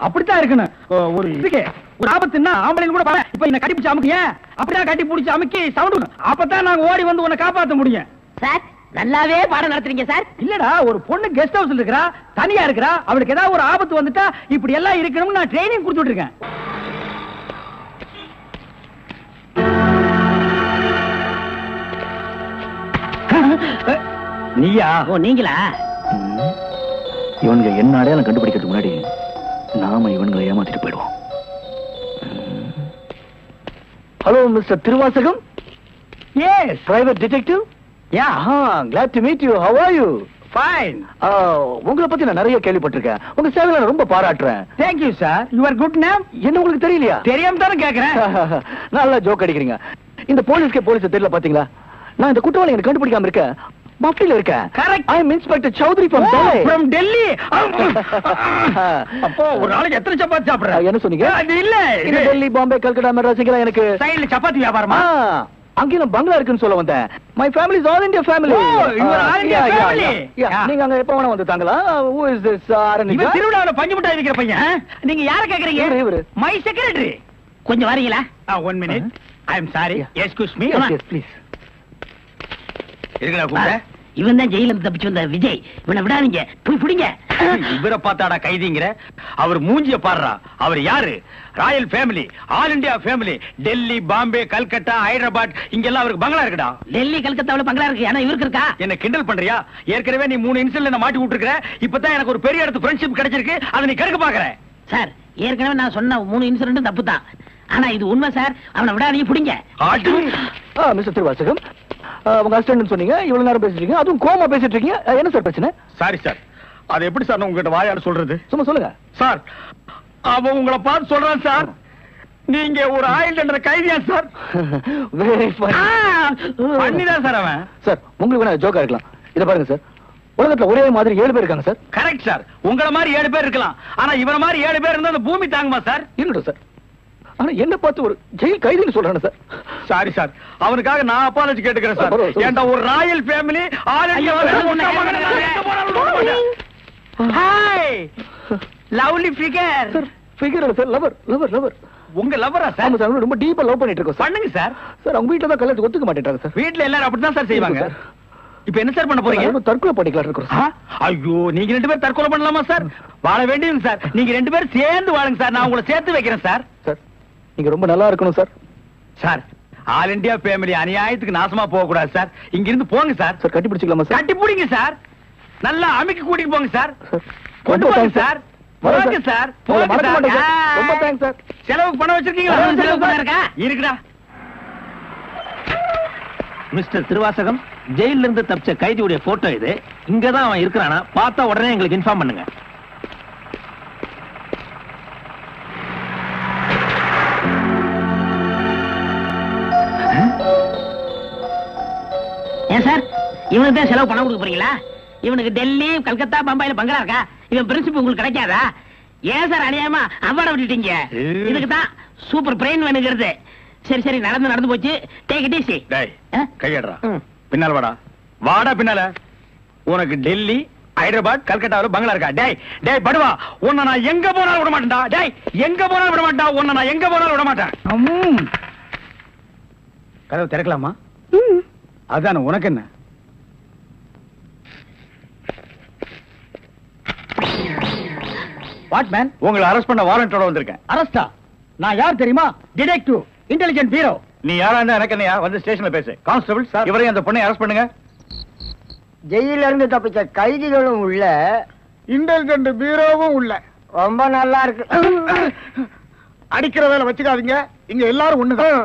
அப்படித்தான் இருக்கணும். ஒரு இதுக்கு ஒரு ஆபத்துன்னா ஆம்பளைங்க கூட பாரு. இப்ப என்ன கட்டி பிடிச்சு அமுக்கிய அப்படிதான் கட்டி பிடிச்சு அமுக்கி சவுண்ட். அப்பதான் நாங்க ஓடி வந்து உன்னை காப்பாத்த முடியும். சார் நல்லாவே பாடம் நடத்துறீங்க சார். இல்லடா, ஒரு பொண்ணு கெஸ்ட் ஹவுஸ்ல இருக்கா, தனியா இருக்கா, அவளுக்கு ஏதாவது ஒரு ஆபத்து வந்துட்டா இப்படி எல்லாம் இருக்கணும்னு நான் ட்ரைனிங் கொடுத்துட்டு இருக்கேன். நீயா? ஓ நீங்களா? இவனுங்க என்ன அடையாளம் கண்டுபிடிக்கிறதுக்கு முன்னாடி நாம இவன்களை ஏமாத்திட்டு போயிடுவோம். Hello mister Thiruvasagam. Yes, private detective. Yeah, glad to meet you. How are you? Fine. உங்களை பத்தி நான் நிறைய கேள்விப்பட்டிருக்கேன். உங்க சேவையில நான் ரொம்ப பாராட்டுறேன். Thank you sir. Your good name என்ன உங்களுக்கு தெரியலையா? தெரியாம தானே கேக்குறேன். நல்லா ஜோக் அடிக்கிறீங்க. இந்த போலீஸ் தெரியல பாத்தீங்களா? நான் இந்த குற்றவாளி எனக்கு கண்டுபிடிக்காம இருக்கேன். மஃப்டில இருக்கேன். Correct. I am inspector Chaudhary from Delhi. From Delhi. அப்போ ஒரு நாளைக்கு எத்தனை சப்பாத்தி சாப்பிடுற? என்ன சொன்னீங்க? அது இல்ல, இது டெல்லி, பாம்பே, கல்கட்டா, மெட்ராஸ் இங்கெல்லாம் எனக்கு சைடுல சப்பாத்தி வியாபாரமா? அங்கேயும் பங்களா இருக்குன்னு சொல்ல வந்தேன். My family is all India family. you are all India family. நீங்க அங்க எப்ப வேணா வந்து தாங்களா? who is this இவன் திருவிழாவுல பஞ்சு மிட்டாய் விக்கிற பையன். நீங்க யார கேக்குறீங்க? இவரு. My secretary. கொஞ்சம் வரீங்களா? 1 minute. I am sorry. Excuse me. yes please. இருக்கடா கூப்பிட. இவன் தான் ஜெயில இருந்து தப்பிச்சு வந்த விஜய். இவனை விடாதீங்க, போய் பிடிங்க. இவரை பார்த்தாடா கைதிங்கிற? அவர் மூஞ்சிய பாடுறா. அவர் யாரு? Royal family, all India family. Delhi, Bombay, Calcutta, Hyderabad இங்கெல்லாம் அவருக்கு பங்களா இருக்குடா. டெல்லி கல்கத்தாவுல பங்களா இருக்கு, ஆனா இவருக்கு இருக்கா? என்ன கிண்டல் பண்றியா? ஏற்கனவே நீ 3 இன்சிடென்ட்ல என்ன மாட்டி விட்டுருக்க. இப்பதான் எனக்கு ஒரு பெரிய இடத்து ஃப்ரெண்ட்ஷிப் கிடைச்சிருக்கு. அதை நீ கெடுக்க பாக்குற. சார் ஏற்கனவே நான் சொன்ன 3 இன்சிடென்ட் தப்பு தான். ஆனா இது உண்மை சார். அவனை விடாதீங்க, பிடிங்க. மிஸ்டர் திருவாசகம், உங்க அசிஸ்டன்ட் சொன்னீங்க. இவ்வளவு நேரம் பேசிட்டு இருக்கீங்க, அதுவும் கோமா பேசிட்டு இருக்கீங்க. என்ன சார் பிரச்சனை? Sorry sir. அது எப்படி சார் உங்ககிட்ட வாயால சொல்றது? சும்மா சொல்லுங்க சார். அவன் உங்களை பார்த்து சொல்றான் சார், நீங்க ஒரு ஆயில் தண்டனை கைதியா சார். Very fine. பண்ணிதான் சார் அவன். சார் உங்களுக்கு வேணா ஜோக்கா இருக்கலாம். இத பாருங்க சார், உலகத்துல ஒரே மாதிரி 7 பேர் இருக்காங்க சார். Correct sir. உங்கள மாதிரி 7 பேர் இருக்கலாம். ஆனா இவன மாதிரி 7 பேர் இருந்தா அந்த பூமி தாங்குமா சார்? இருக்கட்டும் சார். ஆனா என்ன பார்த்து ஒரு ஜெயில் கைதின்னு சொல்றானே சார். Sorry sir. அவனுக்காக நான் அப்பாலஜி கேட்டுக்கிறேன் சார். பரவாயில்ல, ஏண்டா ஒரு Royal family, all India hi lovely figure. Sir figure இல்ல சார், லவர் லவர் லவர். உங்க லவரா சார்? ஆமா சார், ரொம்ப டீப்பா லவ் பண்ணிட்டு இருக்கோம் சார். பண்ணுங்க சார். சார் அவங்க வீட்ல தான் கல்யாணத்துக்கு ஒத்துக்க மாட்டேன்றாங்க சார். வீட்ல எல்லாரும் அப்படிதான் சார் செய்வாங்க. சார் இப்போ என்ன சார் பண்ண போறீங்க? நம்ம தற்கொலை பண்ணிக்கலாம் இருக்கோம் சார். ஐயோ, நீங்க 2 பேரும் தற்கொலை பண்ணலாமா சார்? வாழ வேண்டியது சார். நீங்க 2 பேரும் சேர்ந்து வாழுங்க சார். நான் உங்களை சேர்த்து வைக்கிறேன் சார். சார் நீங்க ரொம்ப நல்லா இருக்கணும் sir. Sir all India family அநியாயத்துக்கு நாசமா போக கூடாது சார். இங்க இருந்து போங்க சார். சார் கட்டி பிடிச்சிக்கலாமா சார்? கட்டி பிடிங்க சார். நல்லா அமுக்கி கூட்டிட்டு போங்க சார். கொண்டு ரொம்ப போங்க thanks சார். வரேன் போங்க சார். உங்களை போங்க மறக்க மாட்டேன் சார். சார். ரொம்ப தேங்க்ஸ் சார். செலவுக்கு பணம் வச்சிருக்கீங்களா? செலவுக்கு பணம் இருக்கா? இருக்குடா. மிஸ்டர் திருவாசகம், ஜெயில இருந்து தப்பிச்ச கைதியுடைய போட்டோ இது. இங்கதான் அவன் இருக்கிறானா? பார்த்தா உடனே எங்களுக்கு இன்ஃபார்ம் பண்ணுங்க. ஏன் சார் இவனுக்கு தான் செலவு பணம் கொடுக்க போறீங்களா? இவனுக்கு டெல்லி, கல்கத்தா, பம்பாயில பங்களா இருக்கா? இவன் பிரின்சிபல் உங்களுக்கு கிடைக்காதா? ஏன் சார் அநியாயமா அவார்ட விட்டுட்டீங்க? இதுக்கு தான் சூப்பர் பிரெயின் வேணுங்கிறது. சரி சரி, நடந்து போச்சு. Take it easy. டேய் கையடறா. பின்னால வாடா. வாடா பின்னால. உனக்கு டெல்லி, ஹைதராபாத், கல்கட்டாவுல பங்களா இருக்கா? டேய் டேய் படுவா, உன்னை நான் எங்க போனாலும் விட மாட்டேன்டா. டேய் எங்க போனாலும் விட மாட்டேன். உன்னை நான் எங்க போனாலும் விட மாட்டேன். கதவு திறக்கலாமா? அதான உனக்கு என்ன? What man? உங்களை அரெஸ்ட் பண்ண வாரண்டோட வந்திருக்கேன். அரஸ்டா? நான் யார் தெரியுமா? Detective, intelligent bureau. நீ யாரா இருந்தா எனக்கு என்னையா? வந்து ஸ்டேஷன்ல பேசு. கான்ஸ்டபிள் சார், இவரையும் அந்த பொண்ணை அரெஸ்ட் பண்ணுங்க. ஜெயில இருந்து தப்பிச்ச கைதிகளும் உள்ள, இன்டெலிஜென்ட் பீரோவும் உள்ள. ரொம்ப நல்லா இருக்கு. அடிக்கிற வேலை வச்சுக்காதீங்க. இங்க எல்லாரும் ஒண்ணுதான்.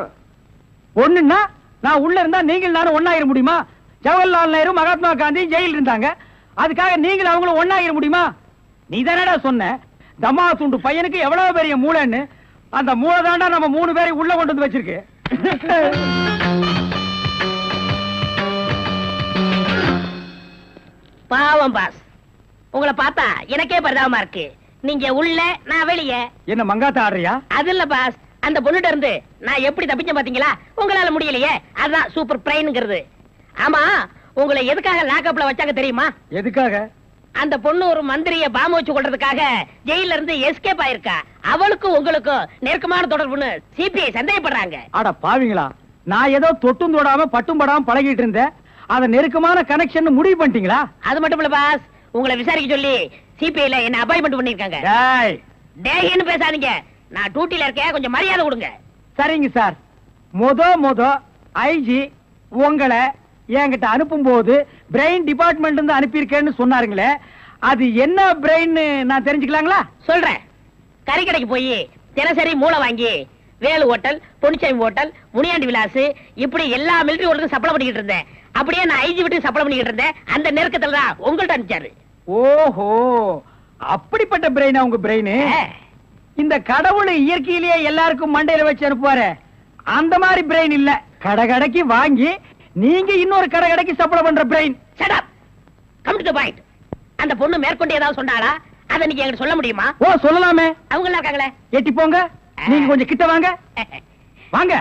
ஒண்ணுன்னா நான் உள்ள இருந்தா நீங்கள் நானும் ஒண்ணாயிர முடியுமா? ஜவஹர்லால் நேரு, மகாத்மா காந்தி ஜெயில இருந்தாங்க. அதுக்காக நீங்கள் அவங்களும் ஒண்ணாயிர முடியுமா? நீ தானடா சொன்ன தமா துண்டு பையனுக்கு எவ்வளவு பெரிய மூளைன்னு. அந்த மூளை தாண்டா நம்ம 3 பேரை உள்ள கொண்டு வந்து வச்சிருக்கு. பாவம் பாஸ், உங்களை பார்த்தா எனக்கே பரிதாபமா இருக்கு. நீங்க உள்ள, நான் வெளியே. என்ன மங்காத்த ஆடுறியா? அது இல்ல பாஸ், அந்த பொண்ணுட்ட இருந்து நான் எப்படி தப்பிச்சேன் பாத்தீங்களா? உங்களால முடியலையே, அதுதான் சூப்பர் பிரைன்ங்கிறது. ஆமா, உங்களை எதுக்காக லாக்அப்ல வச்சாங்க தெரியுமா? எதுக்காக? அந்த பொண்ணு ஒரு மந்திரிய பாம்பு வச்சு கொள்றதுக்காக ஜெயில இருந்து எஸ்கேப் ஆயிருக்கா. அவளுக்கும் உங்களுக்கும் நெருக்கமான தொடர்புன்னு சிபிஐ சந்தேகப்படுறாங்க. அட பாவிங்களா, நான் ஏதோ தொட்டும் தொடாம பட்டும் படாம பழகிட்டு இருந்தேன். அத நெருக்கமான கனெக்ஷன் முடிவு பண்ணிட்டீங்களா? அது மட்டும் இல்ல பாஸ், உங்களை விசாரிக்க சொல்லி சிபிஐல என்ன அப்பாயின்மெண்ட் பண்ணிருக்காங்க. டேய், டேய்னு பேசாதீங்க, நான் டியூட்டில இருக்கேன், கொஞ்சம் மரியாதை கொடுங்க. சரிங்க சார். மொத ஐஜி உங்களை என்கிட்ட அனுப்பும் போது பிரெயின் டிபார்ட்மெண்ட் இருந்து அனுப்பியிருக்கேன்னு சொன்னாருங்களே, அது என்ன பிரெயின் நான் தெரிஞ்சுக்கலாங்களா? சொல்றேன். கறிக்கடைக்கு போய் தினசரி மூளை வாங்கி வேலு ஹோட்டல், பொன்னிச்சாமி ஹோட்டல், முனியாண்டி விலாஸ் இப்படி எல்லா மிலிட்டரி ஹோட்டலுக்கும் சப்ளை பண்ணிக்கிட்டு இருந்தேன். அப்படியே நான் ஐஜி விட்டு சப்ளை பண்ணிக்கிட்டு இருந்தேன். அந்த நெருக்கத்துல தான் உங்கள்ட்ட அனுப்பிச்சாரு. ஓஹோ, அப்படிப்பட்ட பிரெயினா உங்க பிரெயின்? இந்த கடவுள் இயற்கையிலேயே எல்லாருக்கும் மண்டையில வச்சு அனுப்புவாரு, அந்த மாதிரி பிரெயின் இல்ல. கடகடைக்கு வாங்கி நீங்க இன்னொரு கடகடைக்கு சப்ளை பண்ற brain. Shut up, come to the point. அந்த பொண்ணு மேற்கொண்டு ஏதாவது சொன்னாளா? அதை நீங்க என்கிட்ட சொல்ல முடியுமா? ஓ, சொல்லலாமே. அவங்க எல்லாம் இருக்காங்களே. எட்டி போங்க, நீங்க கொஞ்சம் கிட்ட வாங்க. வாங்க.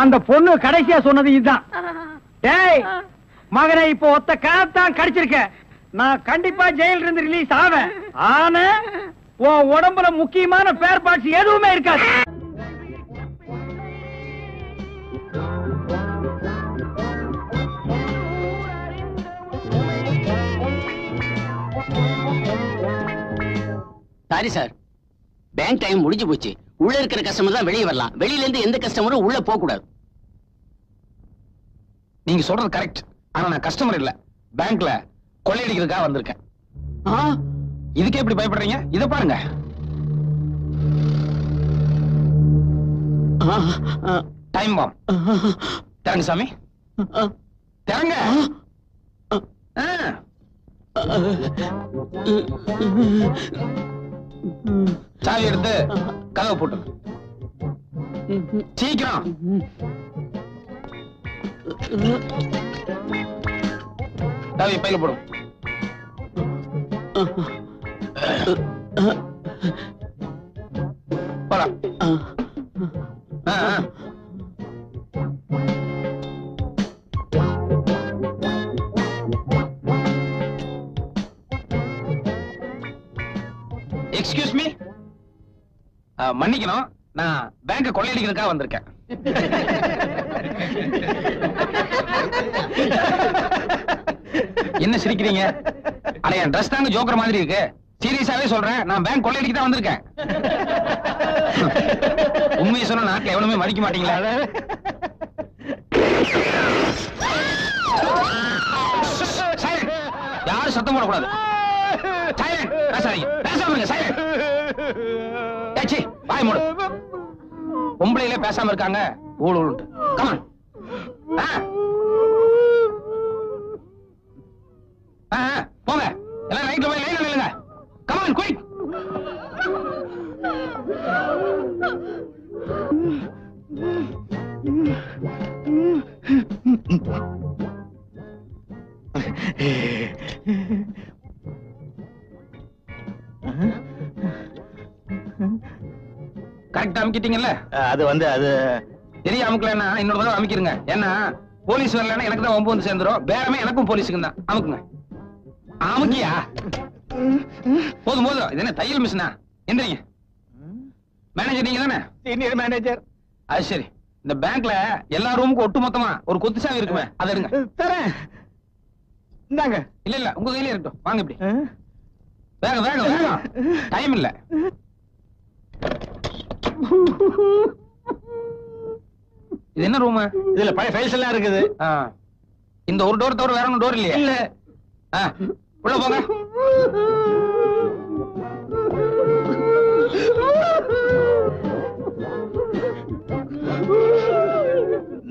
அந்த பொண்ணு கடைசியா சொன்னது இதுதான். டேய் மகனே, இப்போ ஒத்த காத்தான் கடிச்சிருக்க. நான் கண்டிப்பா ஜெயில இருந்து ரிலீஸ் ஆவேன். ஆனா உன் உடம்புல முக்கியமான பேர் பார்ட்ஸ் எதுவுமே இருக்காது. சாரி சார், பேங்க் டைம் முடிஞ்சு போச்சு. உள்ள இருக்கிற கஸ்டமர் தான் வெளியே வரலாம், வெளியில இருந்து எந்த கஸ்டமரும் உள்ள போக கூடாது. நீங்க சொல்றது கரெக்ட். ஆனா நான் கஸ்டமர் இல்ல, பேங்க்ல கொள்ளையடிக்கிறதுக்காக வந்திருக்கேன். இதுக்கு எப்படி பயப்படுறீங்க? இத பாருங்க. Time bomb. திறங்க சாமி, திறங்க. சாவி எடுத்து கதவை போட்டு சீக்கிரம். சாவி பையில போடும். போலாம். எக்ஸ்கியூஸ் மீ, மன்னிக்கணும், நான் பேங்க கொள்ளையடிக்கிறதுக்காக வந்திருக்கேன். என்ன சிரிக்கிறீங்க? அட, என் ட்ரெஸ் தாங்க ஜோக்கர் மாதிரி இருக்கு. சீரியஸாவே சொல்றேன், நான் பேங்க் கொள்ளையடிக்க தான் வந்திருக்கேன். உண்மையை சொன்ன நாட்டுல எவனுமே மதிக்க மாட்டீங்களா? யாரும் சத்தம் போடக்கூடாது. சைலண்ட், பேசாதீங்க, பேசாம இருங்க. சைலண்ட். ஏச்சி, வாய் மூடு. பொம்பளையிலே பேசாம இருக்காங்க. ஊழல். கமான். போங்க, எல்லாம் ரைட்ல போய் லைன்ல நில்லுங்க. Come on, quick. கரெக்டா அமுக்கிட்டீங்கல்ல? அது தெரிய அமுக்கலன்னா இன்னொரு தடவை அமுக்கிருங்க. ஏன்னா போலீஸ் வரலன்னா எனக்கு தான் வம்பு வந்து சேர்ந்துரும். பேரமே எனக்கும் போலீஸுக்கு தான். அமுக்குங்க. அமுக்கியா? போதும் போதும். இது என்ன தையல் மிஷினா? எந்திரிங்க. மேனேஜர் நீங்க தானே? Senior manager. அது சரி. இந்த பேங்க்ல எல்லா ரூமுக்கும் ஒட்டு மொத்தமா ஒரு கொத்து சாவி இருக்குமே, அதை எடுங்க. தரேன். இந்தாங்க. இல்ல இல்ல, உங்க கையில இருக்கட்டும். வாங்க இப்படி. வேகம் வேகம் வேகம், டைம் இல்ல. இது என்ன ரூம்? இதுல பழைய ஃபைல்ஸ் எல்லாம் இருக்குது. இந்த ஒரு டோர் தவிர வேற ஒன்னும் டோர் இல்லையா? இல்ல. உள்ள போங்க.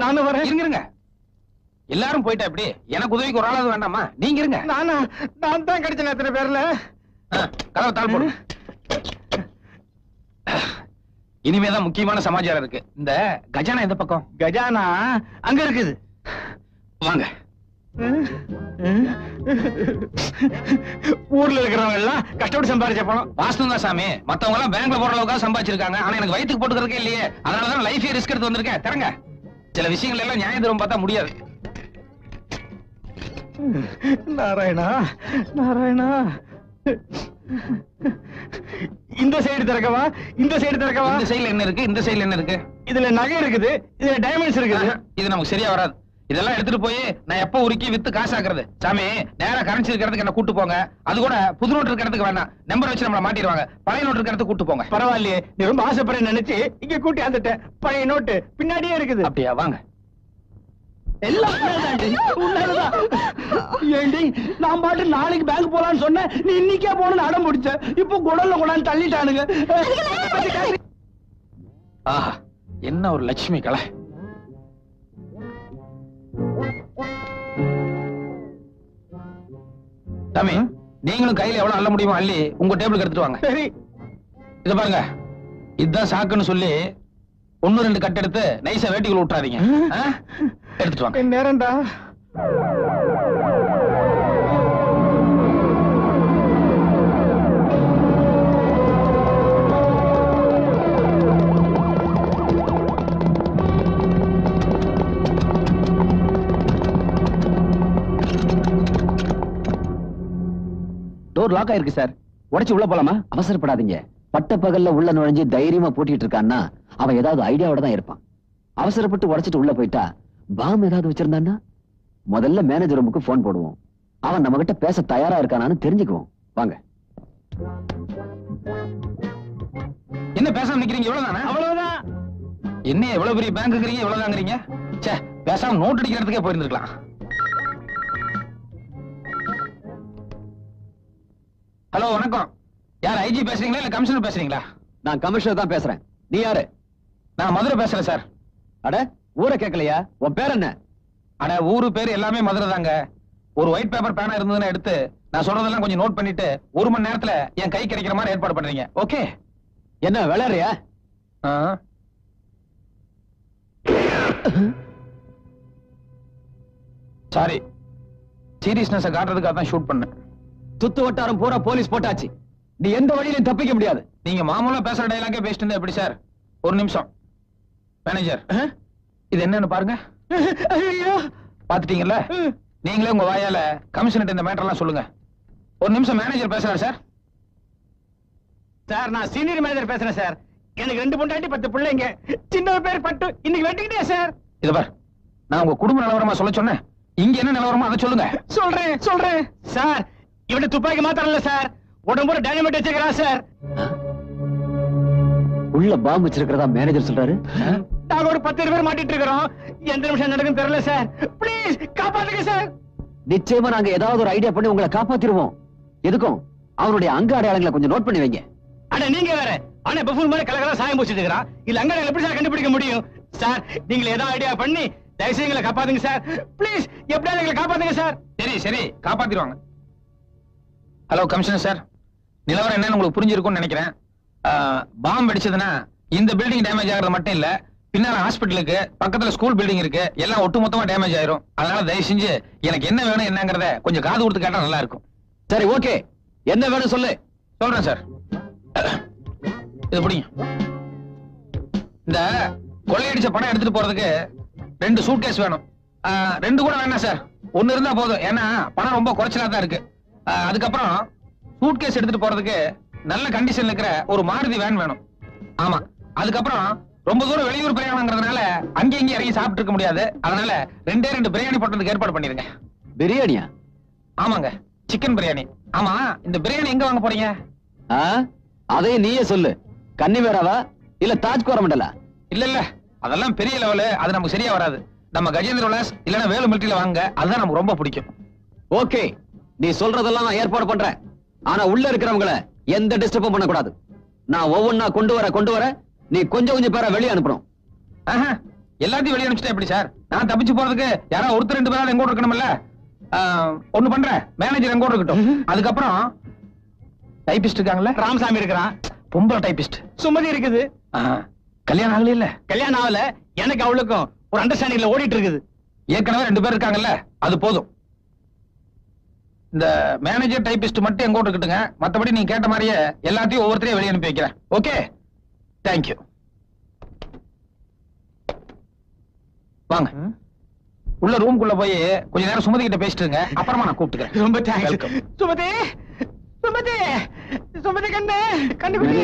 நானும் வரேன். இருங்க. எல்லாரும் போயிட்டா எப்படி? எனக்கு உதவிக்கு ஒரு ஆளாவது வேண்டாமா? நீங்க இருங்க. நான் தான் கிடைச்சேன் எத்தனை பேர்ல. கதவை தாழ் போடு. இனிமேதான் முக்கியமான சமாச்சாரம் இருக்கு. இந்த கஜானா எந்த பக்கம்? கஜானா அங்க இருக்குது. வாங்க. ஊர்ல இருக்கிறவங்க எல்லாம் கஷ்டப்பட்டு சம்பாதிச்ச பணம். வாஸ்தவம் தான் சாமி, மத்தவங்க எல்லாம் பேங்க்ல போற அளவுக்கு சம்பாதிச்சிருக்காங்க. ஆனா எனக்கு வயிற்றுக்கு போட்டுக்கிறதுக்கே இல்லையே. அதனாலதான் லைஃபே ரிஸ்க் எடுத்து வந்திருக்கேன். தரங்க. சில விஷயங்கள் எல்லாம் நியாயம் தரும் பார்த்தா முடியாது. நாராயணா நாராயணா, இந்த சைடு திறக்கவா இந்த சைடு திறக்கவா? இந்த சைடுல என்ன இருக்கு, இந்த சைடுல என்ன இருக்கு? இதுல நகை இருக்குது, இதுல டைமண்ட்ஸ் இருக்குது. இது நமக்கு சரியா வராது. இதெல்லாம் எடுத்துட்டு போய் நான் எப்ப உருக்கி வித்து காசாக்குறது? சாமி, நேரா கரன்சி இருக்கிறதுக்கு என்ன கூட்டு போங்க. அது கூட புது நோட்டு இருக்கிறதுக்கு வேணாம். நம்பர் வச்சு நம்மள மாட்டிடுவாங்க. பழைய நோட்டு இருக்கிறதுக்கு கூட்டு போங்க. பரவாயில்லையே, நீ ரொம்ப ஆசைப்பட நினைச்சு இங்க கூட்டி வந்துட்டேன். பழைய நோட்டு பின்னாடியே இருக்குது. அப்படியா? வாங்க. எல்லாம் உன்னாலதான். ஏண்டி, நான் பாட்டு நாளைக்கு பேங்க் போலான்னு சொன்னேன், நீ இன்னைக்கே போகணும்னு அடம் பிடிச்ச. இப்போ குடல்ல கொண்டாந்து தள்ளிட்டானுங்க. ஆஹா, என்ன ஒரு லட்சுமி கலை. சாமி, நீங்களும் கையில எவ்வளவு அள்ள முடியுமோ அள்ளி உங்க டேபிளுக்கு எடுத்துட்டு வாங்க. சரி. இத பாருங்க, இதுதான் சாக்குன்னு சொல்லி 1-2 கட் எடுத்து நைஸா வேட்டிக்குள்ள விட்டுறாதீங்க. எடுத்துட்டு வாங்க. நேரம்டா. டோர் லாக் ஆயிருக்கு சார். உடைச்சு உள்ள போலாமா? அவசரப்படாதீங்க. பட்ட பகல்ல உள்ள நுழைஞ்சு தைரியமா போட்டிட்டு இருக்கான்னா அவன் ஏதாவது ஐடியாவோட தான் இருப்பான். அவசரப்பட்டு உடைச்சிட்டு உள்ள போயிட்டா பாம் ஏதாவது வச்சிருந்தான்னா முதல்ல மேனேஜர் ரூமுக்கு போன் போடுவோம். அவன் நம்ம கிட்ட பேச தயாரா இருக்கானான்னு தெரிஞ்சுக்குவோம். வாங்க. என்ன பேசாம நிக்கிறீங்க? இவ்வளவுதானே? அவ்வளவுதான். என்ன எவ்வளவு பெரிய பேங்க் இருக்கிறீங்க, இவ்வளவுதாங்கிறீங்க? சே, பேசாம நோட் அடிக்கிறதுக்கே போயிருந்துக்கலாம். ஹலோ, வணக்கம். யார், ஐஜி பேசுறீங்களா இல்ல கமிஷனர் பேசுறீங்களா? நான் கமிஷனர் தான் பேசுறேன். நீ யாரு? நான் மதுரை பேசுறேன் சார். அட, ஊரை கேட்கலையா? உன் பேர் என்ன? அட, ஊரு பேர் எல்லாமே மதுரை தாங்க. ஒரு ஒயிட் பேப்பர் பேனா இருந்ததுன்னு எடுத்து நான் சொல்றதெல்லாம் கொஞ்சம் நோட் பண்ணிட்டு 1 மணி நேரத்துல என் கை கிடைக்கிற மாதிரி ஏற்பாடு பண்றீங்க. ஓகே? என்ன விளையாடுறியா? சாரி, சீரியஸ்னஸ் காட்டுறதுக்காக தான் ஷூட் பண்ணேன். சுத்து வட்டாரம் பூரா போலீஸ் போட்டாச்சு. நீ எந்த வழியிலும் தப்பிக்க முடியாது. நீங்க மாமூலா பேசுற டைலாக்கே பேசிட்டு இருந்தா எப்படி சார்? ஒரு நிமிஷம். மேனேஜர், இது என்னன்னு பாருங்க. பாத்துட்டீங்கல்ல? நீங்களே உங்க வாயால கமிஷனர் இந்த மேட்டர் எல்லாம் சொல்லுங்க. ஒரு நிமிஷம், மேனேஜர் பேசுறாரு சார். சார், நான் சீனியர் மேனேஜர் பேசுறேன் சார். எனக்கு 2 பொண்டாட்டி 10 பிள்ளைங்க. சின்ன பேர் பட்டு இன்னைக்கு வெட்டிக்கிட்டே சார். இத பார், நான் உங்க குடும்ப நிலவரமா சொல்ல சொன்னேன். இங்க என்ன நிலவரமா அதை சொல்லுங்க. சொல்றேன் சார். இவன் துப்பாக்கி மாத்திரம் இல்ல சார், உடம்புல டைனமைட் வச்சிருக்கான் சார். உள்ள பாம்பு வச்சிருக்கிறதா மேனேஜர் சொல்றாரு. நாங்க ஒரு 10 பேர் மாட்டிட்டு இருக்கிறோம். எந்த நிமிஷம் நடக்கும் தெரியல சார். ப்ளீஸ் காப்பாத்துங்க சார். நிச்சயமா நாங்க ஏதாவது ஒரு ஐடியா பண்ணி உங்களை காப்பாத்திடுவோம். எதுக்கும் அவனுடைய அங்க அடையாளங்களை கொஞ்சம் நோட் பண்ணி வைங்க. அட, நீங்க வேற. ஆனா பஃபூன் மாதிரி கலகலா சாயம் பூச்சிட்டு இருக்கிறான். இல்ல அங்க எப்படி சார் கண்டுபிடிக்க முடியும்? சார், நீங்க ஏதாவது ஐடியா பண்ணி தயவுசெய்து எங்களை காப்பாத்துங்க சார். ப்ளீஸ், எப்படியாவது எங்களை காப்பாத்துங்க சார். சரி, காப்பாத்திடுவாங்க. ஹலோ கமிஷனர் சார், நிலவரம் என்னன்னு உங்களுக்கு புரிஞ்சிருக்கும்னு நினைக்கிறேன். பாம்பு அடிச்சதுன்னா இந்த பில்டிங் டேமேஜ் ஆகிறது மட்டும் இல்ல, பின்னால ஹாஸ்பிட்டலுக்கு பக்கத்துல ஸ்கூல் பில்டிங் இருக்கு, எல்லாம் ஒட்டுமொத்தமா டேமேஜ் ஆயிரும். அதனால தயவு செஞ்சு எனக்கு என்ன வேணும் என்னங்கறத கொஞ்சம் காது கொடுத்து கேட்டா நல்லா இருக்கும். சரி, ஓகே. என்ன வேணும் சொல்லு. சொல்றேன் சார். இது பிடிங்க. இந்த கொள்ளையடிச்ச பணம் எடுத்துட்டு போறதுக்கு 2 சூட்கேஸ் வேணும். 2 கூட வேணாம் சார், 1 இருந்தா போதும். ஏன்னா பணம் ரொம்ப குறைச்சலா தான் இருக்கு. அதுக்கப்புறம் சூட்கேஸ் எடுத்துட்டு போறதுக்கு நல்ல கண்டிஷன்ல இருக்கிற ஒரு மாருதி வேன் வேணும். ஆமா. அதுக்கப்புறம் ரொம்ப தூரம் வெளியூர் பிரயாணம்ங்கிறதுனால அங்கே இங்கே இறங்கி சாப்பிட்டு இருக்க முடியாது. அதனால 2 பிரியாணி போட்டதுக்கு ஏற்பாடு பண்ணிருங்க. பிரியாணியா? ஆமாங்க, சிக்கன் பிரியாணி. ஆமா, இந்த பிரியாணி எங்க வாங்க போறீங்க? அதையும் நீயே சொல்லு. கன்னிவேராவா இல்ல தாஜ் கோரமண்டலா? இல்ல, அதெல்லாம் பெரிய லெவலு, அது நமக்கு சரியா வராது. நம்ம கஜேந்திர விலாஸ் இல்லனா வேலு மிலிட்டரியில வாங்க, அதுதான் நமக்கு ரொம்ப பிடிக்கும். ஓகே, நீ சொல்றதெல்லாம் நான் ஏற்பாடு பண்றேன். ஆனா உள்ள இருக்கிறவங்கள எந்த டிஸ்டர்பும் பண்ண கூடாது. நான் ஒவ்வொன்னா கொண்டு வர நீ கொஞ்சம் பேரை வெளியே அனுப்பணும். எல்லாத்தையும் வெளியே அனுப்பிச்சிட்டா எப்படி சார்? நான் தப்பிச்சு போறதுக்கு யாராவது 1-2 பேராவது எங்கூட இருக்கணும்ல. ஒண்ணு பண்றேன், மேனேஜர் எங்கூட இருக்கட்டும். அதுக்கப்புறம் டைபிஸ்ட் இருக்காங்கல்ல, ராமசாமி இருக்கிறான். பொம்பளை டைபிஸ்ட் சுமதி இருக்குது. கல்யாணம் ஆகல? இல்ல, கல்யாணம் ஆகல. எனக்கு அவளுக்கும் ஒரு அண்டர்ஸ்டாண்டிங்ல ஓடிட்டு இருக்குது. ஏற்கனவே 2 பேர் இருக்காங்கல்ல, அது போதும். இந்த மேனேஜர் டைபிஸ்ட் மட்டும் எங்க கூட இருக்கட்டுங்க. மத்தபடி நீங்க கேட்ட மாதிரியே எல்லாத்தையும் ஒவ்வொருத்தரையும் வெளியே அனுப்பி வைக்கிறேன். Okay, thank you. வாங்க, உள்ள ரூம்குள்ள போய் கொஞ்ச நேரம் சுமதி கிட்ட பேசிட்டுங்க. அப்புறமா நான் கூப்பிட்டுக்கிறேன். ரொம்ப தேங்க்ஸ். சுமதி, சுமதி, சுமதி கண்ணு, கண்டுபிடி.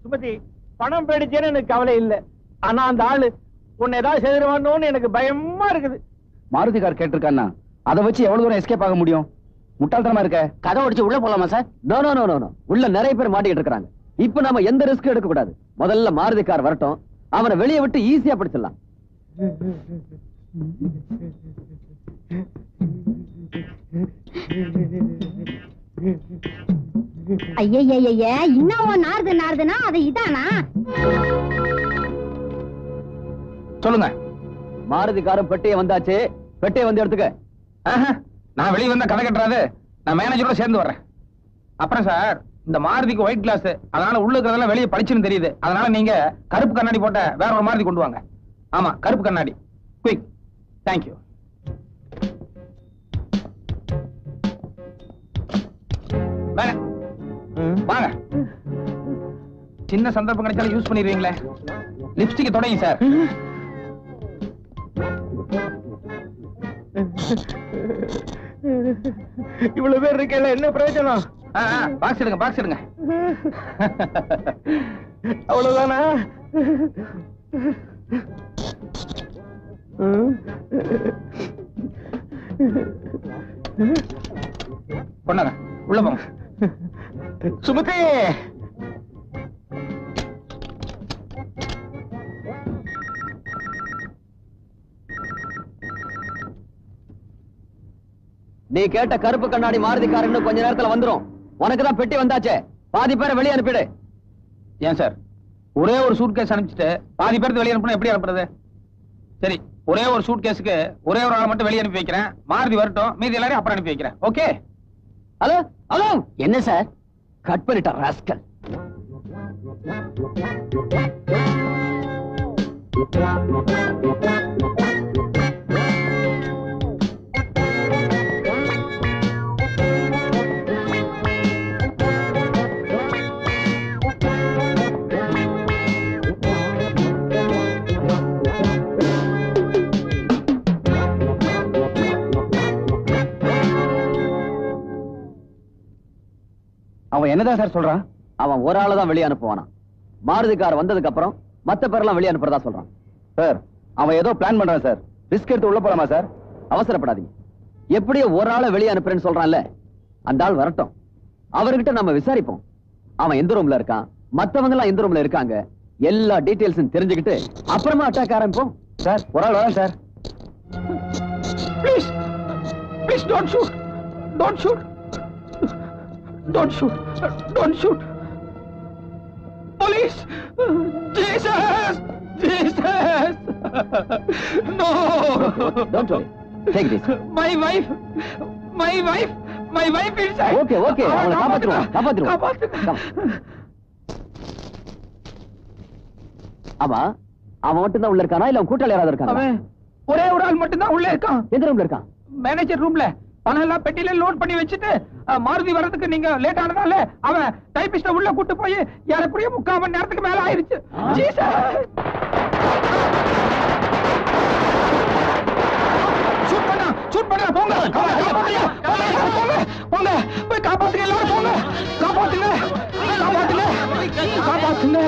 சுமதி, பணம் போயிடுச்சேன்னு எனக்கு கவலை இல்ல. ஆனா அந்த ஆளு உன்னை ஏதாவது செய்திருவானோன்னு எனக்கு பயமா இருக்குது. மாருதி கார் கேட்டிருக்கான்னா அதை வச்சு எவ்வளவு தூரம் எஸ்கேப் ஆக முடியும்? முட்டாள்தனமா இருக்க. கதை உடைச்சு உள்ள போலாமா sir? No no no no, உள்ள நிறைய பேர் மாட்டிக்கிட்டு இருக்காங்க. இப்ப நாம எந்த ரிஸ்க் எடுக்க கூடாது. முதல்ல மாருதி கார் வரட்டும், அவனை வெளியே விட்டு ஈஸியா பிடிச்சிடலாம். ஐயய்யய்ய, இன்னும் நாறுதுன்னா அது இதானா? சொல்லுங்க. மாருதி காரும் பெட்டியை வந்தாச்சு, பெட்டியை வந்து எடுத்துக்க. நான் வெளியே வந்தா கதை கட்டுறாது. நான் மேனேஜரோட சேர்ந்து வர்றேன். அப்புறம் சார், இந்த மாருதிக்கு ஒயிட் கிளாஸ், அதனால உள்ள இருக்கிறதெல்லாம் வெளியே பளிச்சுன்னு தெரியுது. அதனால நீங்க கருப்பு கண்ணாடி போட்ட வேற ஒரு மாருதி கொண்டு வாங்க. ஆமா, கருப்பு கண்ணாடி. குயிக். தேங்க்யூ. வாங்க. சின்ன சந்தர்ப்பம் கிடைச்சாலும் யூஸ் பண்ணிடுவீங்களே. லிப்ஸ்டிக் தொடங்கி சார். இவ்வளவு பேர் இருக்கல, என்ன பிரயோஜனம்? பாக்ஸ் எடுங்க, பாக்ஸ் எடுங்க. அவ்வளவுதானா? கொண்டாங்க, உள்ள போங்க. சுமதி, நீ கேட்ட கருப்பு கண்ணாடி மாருதி கார் இன்னும் கொஞ்ச நேரத்துல வந்துரும். உனக்கு தான் பெட்டி வந்தாச்சே, பாதி பேரை வெளியே அனுப்பிடு. ஏன் சார், ஒரே ஒரு சூட் கேஸ் அனுப்பிச்சிட்டு பாதி பேருக்கு வெளியே அனுப்பினா எப்படி அனுப்புறது? சரி, ஒரே ஒரு சூட் கேஸுக்கு ஒரே ஒரு ஆள் மட்டும் வெளியே அனுப்பி வைக்கிறேன். மாருதி வரட்டும், மீதி எல்லாரையும் அப்புறம் அனுப்பி வைக்கிறேன். ஓகே? ஹலோ ஹலோ, என்ன சார்? கட் பண்ணிட்ட ராஸ்கல். அவன் என்னதான் சார் சொல்றான்? அவன் ஒரு ஆளை தான் வெளியே அனுப்புவானா. மாருதி கார் வந்ததுக்கு அப்புறம் மத்த பேரெல்லாம் வெளியே அனுப்புறதா சொல்றான். சார், அவன் ஏதோ பிளான் பண்றான் சார். ரிஸ்க் எடுத்து உள்ள போலாமா சார்? அவசரப்படாதீங்க. எப்படியோ ஒரு ஆளை வெளியே அனுப்புறேன்னு சொல்றான்ல, அந்த ஆள் வரட்டும். அவர்கிட்ட நம்ம விசாரிப்போம். அவன் எந்த ரூம்ல இருக்கான், மத்தவங்க எல்லாம் எந்த ரூம்ல இருக்காங்க, எல்லா டீடைல்ஸும் தெரிஞ்சுக்கிட்டு அப்புறமா அட்டாக் ஆரம்பிப்போம். சார், ஒரு ஆள் வரேன் sir. Please, please don't shoot. Don't shoot. Don't shoot. Don't shoot. Police! Jesus! Jesus! No! Don't worry. Take this. My wife! My wife! My wife inside! Okay, okay. அவளை காப்பாத்துருவோம். காப்பாத்துருவோம். காப்பாத்துங்க. ஆமா, அவன் மட்டும் தான் உள்ள இருக்கானா இல்ல அவன் கூட்டாளி யாராவது இருக்கானா? அவன் ஒரே ஒரு ஆள் மட்டும் தான் உள்ள இருக்கான். எந்த ரூம்ல இருக்கான்? மேனேஜர் ரூம்ல. பணம் எல்லாம் பெட்டியில லோட் பண்ணி வச்சுட்டு மாருதி வர்றதுக்கு நீங்க லேட் ஆனதால அவன் டைபிஸ்ட உள்ள கூட்டு போய் யாரைப்படியே 3/4 மணி நேரத்துக்கு மேல ஆயிருச்சு. ஷூட் பண்ணா போங்க. போங்க, போய் காப்பாத்துங்க, எல்லாரும் போங்க. காப்பாத்துங்க, காப்பாத்துங்க, காப்பாத்துங்க.